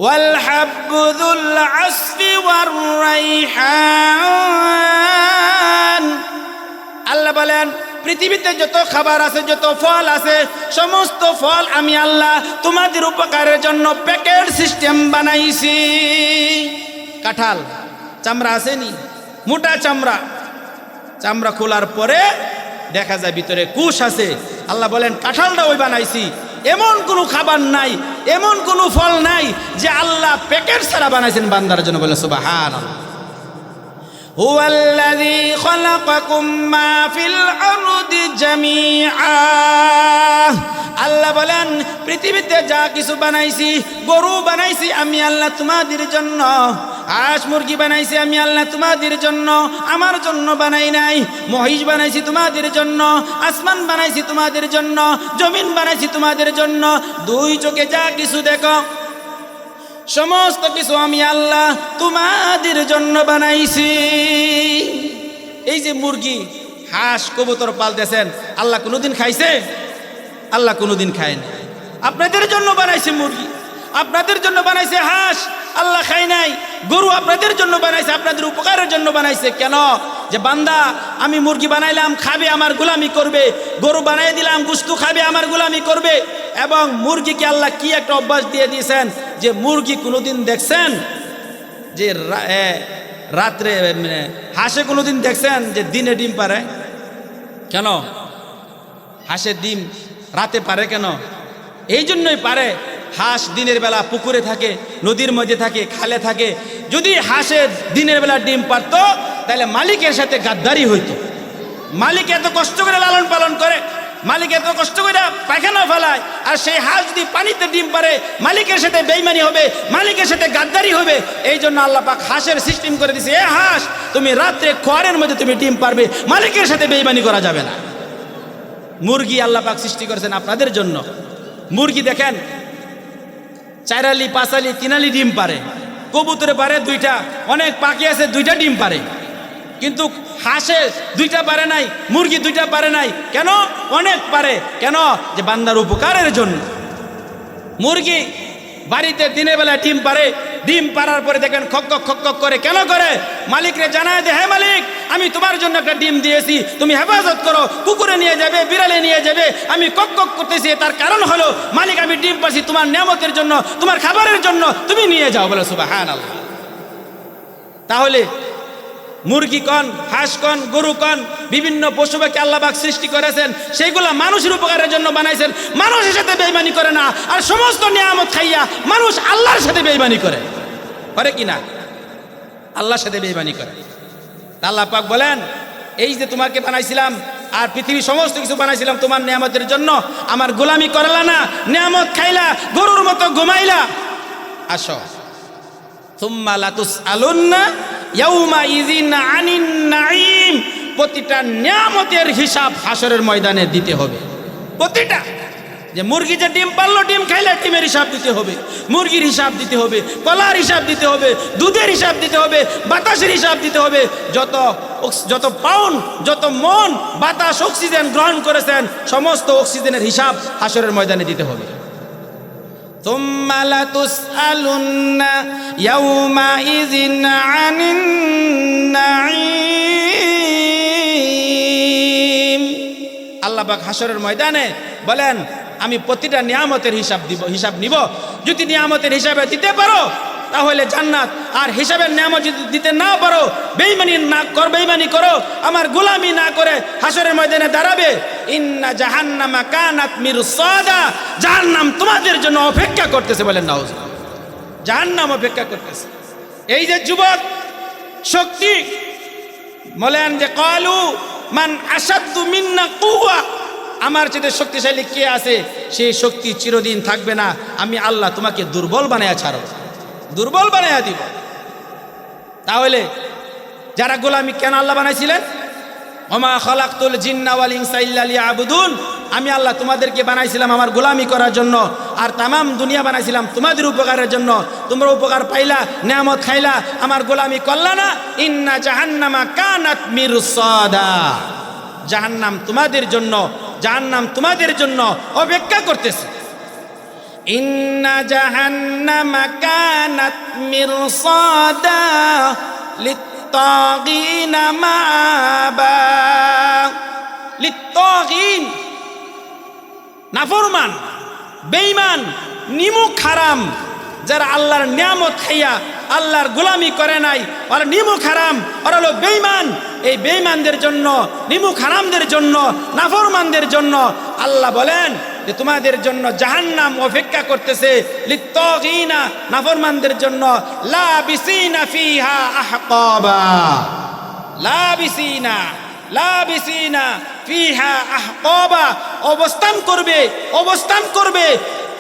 ওয়াল হাব্বুযুল আসফি ওয়ার রাইহান। আল্লাহ বলেন পৃথিবীতে যত খাবার আছে, যত ফল আছে, সমস্ত ফল আমি আল্লাহ তোমাদের উপকারের জন্য প্যাকেট সিস্টেম বানাইছি। কাঁঠাল চামড়া আসেনি, মোটা চামড়া, চামড়া খোলার পরে দেখা যায় ভিতরে কুশ আছে। আল্লাহ বলেন কাঁঠালটা ওই বানাইছি। এমন কোনো খাবার নাই, এমন কোনো ফল নাই যে আল্লাহ প্যাকেট ছাড়া বানাইছেন বান্দার জন্য। বলে সুবহানাল্লাহ। হুয়াল্লাযী খালাকাকুম মা ফিল আরদি জামিআ। আল্লাহ বলেন পৃথিবীতে যা কিছু বানাইছি, গরু বানাইছি আমি আল্লাহ তোমাদের জন্য, হাঁস মুরগি বানাইছি আমি আল্লাহ তোমাদের জন্য, আমার জন্য বানাই নাই। মহিষ বানাইছি তোমাদের জন্য, আসমান বানাইছি তোমাদের জন্য, জমিন বানাইছি তোমাদের জন্য। দুই চোখে যা কিছু দেখো সমস্ত কিছু আমি আল্লাহ তোমাদের জন্য বানাইছি। এই যে মুরগি, হাঁস, কবুতর পালতেছেন, আল্লাহ কোনোদিন খাইছে? আল্লাহ কোনোদিন খায় না। আপনাদের জন্য বানাইছে মুরগি, আপনাদের জন্য বানাইছে হাঁস, আল্লাহ খায় নাই। গরু আপনাদের জন্য বানাইছে, আপনাদের উপকারের জন্য বানাইছে। কেন? যে বান্দা আমি মুরগি বানাইলাম, খাবে, আমার গোলামি করবে। গরু বানাই দিলাম, গোশত খাবে, আমার গোলামি করবে। এবং মুরগিকে আল্লাহ কি একটা অভ্যাস দিয়ে দিয়েছেন যে মুরগি কোনোদিন দেখছেন যে রাত্রে, হাঁসে কোনোদিন দেখছেন যে দিনে ডিম পারে? কেন? হাঁসের ডিম রাতে পারে কেন? এই জন্যই পারে। হাঁস দিনের বেলা পুকুরে থাকে, নদীর মধ্যে থাকে, খালে থাকে। যদি হাঁসের দিনের বেলা ডিম পারতো তাহলে মালিকের সাথে গাদ্দারি হইতো। মালিক এত কষ্ট করে লালন পালন করে, মালিক এত কষ্ট করে পায়খানা ফেলায়, আর সেই হাঁস যদি পানিতে ডিম পারে মালিকের সাথে বেইমানি হবে, মালিকের সাথে গাদ্দারি হবে। এই জন্য আল্লাহ পাক হাঁসের সিস্টেম করে দিয়েছে, এ হাঁস তুমি রাত্রে খোয়ারের মধ্যে তুমি ডিম পারবে, মালিকের সাথে বেইমানি করা যাবে না। মুরগি আল্লাহ পাক সৃষ্টি করেছেন আপনাদের জন্য। মুরগি দেখেন 4 আলি 5 আলি 3 আলি ডিম পারে, কবুতরে পারে 2টা, অনেক পাখি আছে 2টা ডিম পারে। কিন্তু হাঁসে 2টা পারে নাই, মুরগি 2টা পারে নাই, কেন? অনেক পারে, কেন? যে বান্দার উপকারের জন্য। মুরগি বাড়িতে দিনের বেলা ডিম পারে, ডিম পারার পরে দেখেন খক খক খক খক করে, কেন করে? মালিকরে জানায় দে, হ্যাঁ মালিক, আমি তোমার জন্য একটা ডিম দিয়েছি, তুমি হেফাজত করো, কুকুরে নিয়ে যাবে, বিড়ালে নিয়ে যাবে, আমি কক কক করতেছি, তার কারণ হলো মালিক আমি ডিম পাচ্ছি তোমার নিয়ামতের জন্য, তোমার খাবারের জন্য, তুমি নিয়ে যাও। বলে সুবহানাল্লাহ। তাহলে মুরগি কন, হাঁস কন, গরু কন, বিভিন্ন পশু পাখি আল্লাহ পাক সৃষ্টি করেছেন, সেইগুলা মানুষের উপকারের জন্য বানাইছেন। মানুষের সাথে বেঈমানি করে না, আর সমস্ত নিয়ামত খাইয়া মানুষ আল্লাহর সাথে বেঈমানি করে, করে কি না? আল্লাহর সাথে বেঈমানি করে। আল্লাহ পাক বলেন, এই যে তোমাকে বানাইছিলাম আর পৃথিবীর সমস্ত কিছু বানাইছিলাম তোমার নিয়ামতের জন্য, আমার গোলামি করলা না, নিয়ামত খাইলা, গরুর মতো ঘুমাইলা। আসো, সুম্মা লাতুসআলুন্না ইয়াউমা ইযিন আনিন নাঈম। প্রতিটা নিয়ামতের হিসাব হাসরের ময়দানে দিতে হবে। প্রতিটা, যে মুরগি যে ডিম পারলো, ডিম খাইলে ডিমের হিসাব দিতে হবে, মুরগির হিসাব দিতে হবে, কলার হিসাব দিতে হবে, দুধের হিসাব দিতে হবে, বাতাসের হিসাব দিতে হবে। যত পাউন্ড, যত মন বাতাস অক্সিজেন গ্রহণ করেছেন, সমস্ত অক্সিজেনের হিসাব হাসরের ময়দানে দিতে হবে। ثم لتسألن يومئذ عن النعيم। আল্লাহ পাক হাসরের ময়দানে বলেন, আমি প্রতিটা নিয়ামতের হিসাব নিব। যদি নিয়ামতের হিসাবে দিতে পারো তাহলে জান্নাত, আর হিসাবের নিয়ামত যদি দিতে না পারো, বেঈমানি করো, আমার গোলামি না করে হাসরের ময়দানে দাঁড়াবে। ইন্না জাহান্নামা কানাত মিরসাদা। জাহান্নাম তোমাদের জন্য অপেক্ষা করতেছে। বলেন নাউজুবিল্লাহ। জাহান্নাম অপেক্ষা করতেছে। এই যে যুবক শক্তি, বলেন যে ক্বালু মান আশাদ্দু মিন্না কুওয়া, আমার চেয়ে শক্তিশালী কে আছে? সেই শক্তি চিরদিন থাকবে না। আমি আল্লাহ তোমাকে দুর্বল বানায়া ছাড়ব, দুর্বল বানায়া দিব। তাহলে যারা গোলামি কেন আল্লাহ বানাইছিলেন? ওমা খালাকতুল জিন্না ওয়াল ইনসা ইল্লা লিয়াবুদুন। আমি আল্লাহ তোমাদেরকে বানাইছিলাম আমার গোলামি করার জন্য, আর তামাম দুনিয়া বানাইছিলাম তোমাদের উপকারের জন্য। তোমরা উপকার পাইলা, নিয়ামত খাইলা, আমার গোলামি করলা না। ইন্না জাহান্নামা কানাত মিরসাদা। জাহান্নাম তোমাদের জন্য, জাহান্নাম তোমাদের জন্য অপেক্ষা করতেছে। ইন্না জাহান্নামা কানাত মিরসাদা লিত্তাগিনা মাআবা। লিত্তাগিন, নাফরমান, বেঈমান, নিমুখ হারাম, যারা আল্লাহর নিয়ামত খাইয়া আল্লাহর গোলামি করে নাই, ওরা নিমুখ হারাম, ওরা হলো বেঈমান। এই বেঈমানদের জন্য, নিমুখ হারামদের জন্য, নাফরমানদের জন্য আল্লাহ বলেন যে তোমাদের জন্য জাহান্নাম অপেক্ষা করতেছে। লিত্তাগিনা, নাফরমানদের জন্য। লাবিসিনা ফিহা আহকাবা। লাবিসিনা ফিহা আহকাবা। অবস্থান করবে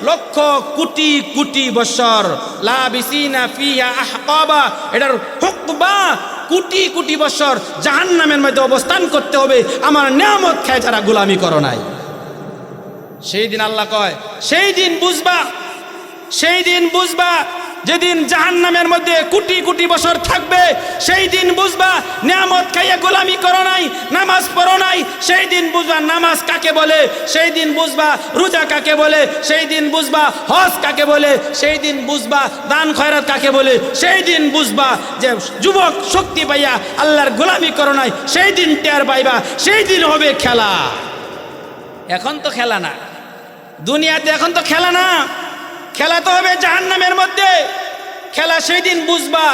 লক্ষ কোটি কোটি বছর। লাবিসিনা ফিহা আহকাবা, এটার হুকবা কোটি কোটি বছর জাহান্নামের মধ্যে অবস্থান করতে হবে আমার নিয়ামত খায় যারা গোলামি করো নাই। সেই দিন আল্লাহ কয়, সেই দিন বুঝবা যেদিন জাহান্নামের মধ্যে কোটি কোটি বছর থাকবে। সেই দিন বুঝবা নিয়ামত খাইয়া গোলামি করো নাই, নামাজ পড়ো নাই। সেই দিন বুঝবা নামাজ কাকে বলে, সেই দিন বুঝবা রোজা কাকে বলে, সেই দিন বুঝবা হজ কাকে বলে, সেই দিন বুঝবা দান খয়রাত কাকে বলে, সেই দিন বুঝবা যে যুবক শক্তি পাইয়া আল্লাহর গোলামি করো নাই। সেই দিন টের পাইবা, সেই দিন হবে খেলা। এখন তো খেলা না দুনিয়াতে, এখন তো খেলা না, খেলা তো হবে জাহান্নামের মধ্যে। খেলা সেই দিন বুঝবা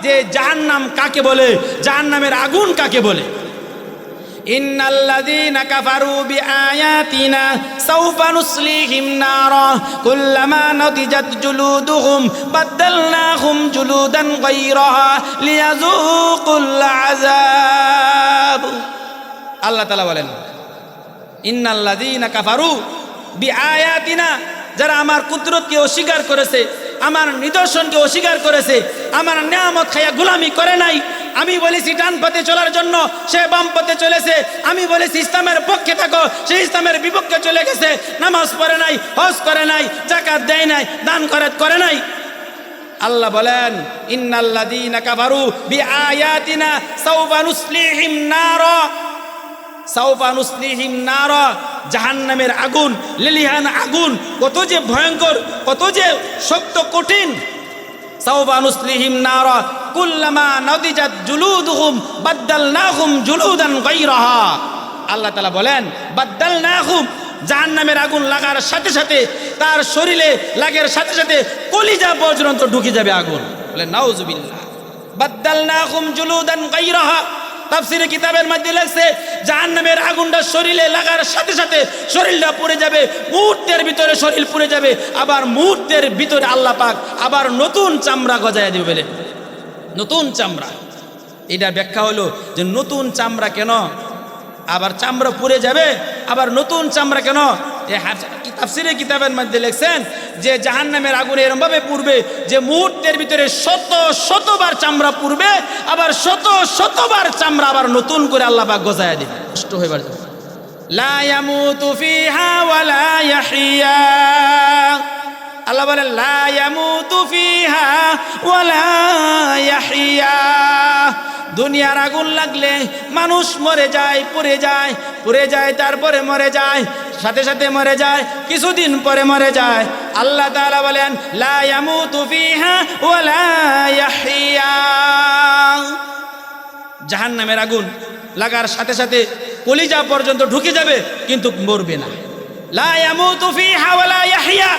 যে জাহান্নাম কাকে বলে, জাহান্নামের আগুন কাকে বলে। ইন্নাল্লাযীনা কাফারু বিআয়াতিনা সাওফা নুসলিহিম নারা কুল্লামা নাদিজাত জুলুদুহুম বাদদালনাহুম জুলুদান গায়রাহা লিয়াযুকুল আযাব। আল্লাহ তাআলা বলেন, ইন্নাল্লাযীনা কাফারু বিআয়াতিনা, যারা আমার কুদরতকে অস্বীকার করেছে, আমার নিদর্শনকে অস্বীকার করেছে, আমার নিয়ামত খাইয়া গোলামি করে নাই। আমি বলেছি ডান পথে চলার জন্য, সে বাম পথে চলেছে। আমি বলেছি ইসলামের পক্ষে থাকো, সে ইসলামের বিপক্ষে চলে গেছে। নামাজ পড়ে নাই, হজ করে নাই, যাকাত দেয় নাই, দান খয়রাত করে নাই। আল্লাহ বলেন ইন্নাল্লাযীনা কাফারু বিআয়াতিনা সাওফা নুসলিহিম নারা, সাওফা নুসলিহিম নারা, জাহান্নামের আগুন, লিলিহান আগুন, কত যে ভয়ঙ্কর, কত যে শক্ত কঠিন। সাওফা নুসলিহিম নারা কুল্লামা নাদিজাত জুলুদুহুম বাদদালনাহুম জুলুদান গায়রাহা। আল্লাহ তাআলা বলেন বাদদালনাহুম, জাহান্নামের আগুন লাগার সাথে সাথে তার শরীরে লাগার সাথে সাথে কলিজা পর্যন্ত ঢুকে যাবে আগুন। বলে নাউজুবিল্লাহ। বাদদালনাহুম জুলুদান গায়রাহা, তাফসীরে কিতাবের মধ্যে লেখছে জাহান্নামের আগুনটা শরীরে লাগার সাথে সাথে শরীরটা পুড়ে যাবে, মুহূর্তের ভিতরে শরীর পুড়ে যাবে, আবার মুহূর্তের ভিতরে আল্লাহ পাক আবার নতুন চামড়া গজায় দিবে। বলে নতুন চামড়া, এটা ব্যাখ্যা হলো যে নতুন চামড়া কেন, আবার চামড়া পুড়ে যাবে, আবার নতুন চামড়া কেন। তাফসীরে কিতাবের মধ্যে লিখছেন যে জাহান্নামের আগুন এরকমভাবে পুড়বে যে মুহূর্তের ভিতরে শত শতবার চামড়া পুড়বে, আবার শত শতবার চামড়া আবার নতুন করে আল্লাহ পাক গজায় দিবে, নষ্ট হয়ে যাবে। লা ইয়ামুতু ফিহা ওয়া লা ইয়াহইয়া, আল্লাহ বলেন লা ইয়ামুতু ফিহা ওয়া লা ইয়াহইয়া। দুনিয়ার আগুন লাগলে মানুষ মরে যায়, পুড়ে যায়, পুড়ে যায়, তারপরে মরে যায়, সাথে সাথে মরে যায়, কিছুদিন পরে মরে যায়। আল্লাহ তাআলা বলেন লা ইয়ামুতু ফিহা ওয়া লা ইয়াহইয়া। জাহান্নামের আগুন লাগার সাথে সাথে কলিজা পর্যন্ত ঢুকে যাবে, কিন্তু মরবে না। লা ইয়ামুতু ফিহা ওয়া লা ইয়াহইয়া,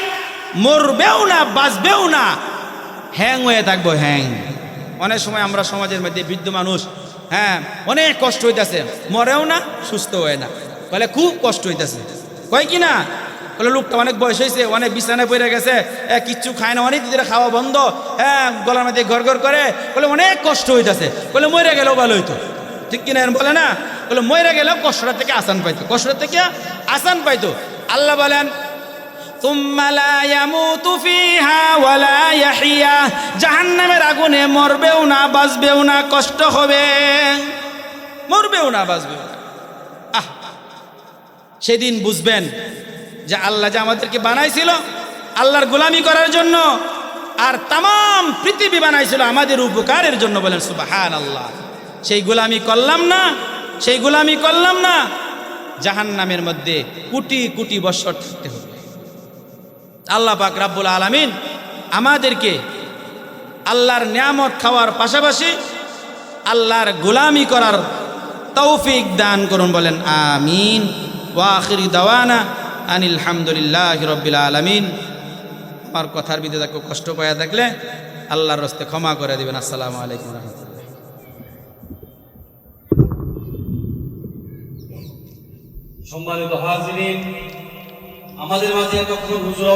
মরবেও না, বাঁচবেও না, হ্যাং হয়ে থাকবো, হ্যাং। অনেক সময় আমরা সমাজের মধ্যে বৃদ্ধ মানুষ, হ্যাঁ অনেক কষ্ট হইতেছে, মরেও না, সুস্থ হয় না, বলে খুব কষ্ট হইতেছে, কয় কি না, বলে লোকটা অনেক বয়স হয়েছে, অনেক বিছানায় পড়ে গেছে, কিচ্ছু খায় না, অনেক দিনের খাওয়া বন্ধ, হ্যাঁ গলার মধ্যে ঘর ঘর করে, বলে অনেক কষ্ট হইতেছে, বলে মরে গেলেও ভালো হইতো, ঠিক কিনা বলে না, বলে মরে গেলেও কষ্টটা থেকে আসান পাইতো, কষ্টটা থেকে আসান পাইতো। আল্লাহ বলেন সুম্মা লা ইয়ামুতু ফিহা ওয়া লা ইয়াহইয়া, জাহান্নামের আগুনে মরবেও না, বাঁচবেও না, কষ্ট হবে, মরবেও না, বাঁচবেও না। সেদিন বুঝবেন যে আল্লাহ যে আমাদেরকে বানাইছিল আল্লাহর গোলামি করার জন্য, আর তাম পৃথিবী বানাইছিল আমাদের উপকারের জন্য। বলেন সুবহানাল্লাহ। সেই গোলামি করলাম না, সেই গোলামি করলাম না, জাহান্নামের মধ্যে কোটি কোটি বছর থাকতে হবে। আল্লাহ পাক রাব্বুল আলামিন আমাদেরকে আল্লাহর নিয়ামত খাওয়ার পাশাপাশি আল্লাহর গোলামি করার তৌফিক দান করুন। বলেন আমিন। ওয়া আখিরি দাওয়ানা আনিল হামদুলিল্লাহি রাব্বিল আলামিন। আমার কথার ভিতরে কেউ কষ্ট পায়া থাকলে আল্লাহর রাস্তে ক্ষমা করে দিবেন। আসসালামু আলাইকুম ওয়া রাহমাতুল্লাহ। সম্মানিত হাজিরিন, আমাদের মাঝে এতক্ষণ হুজুর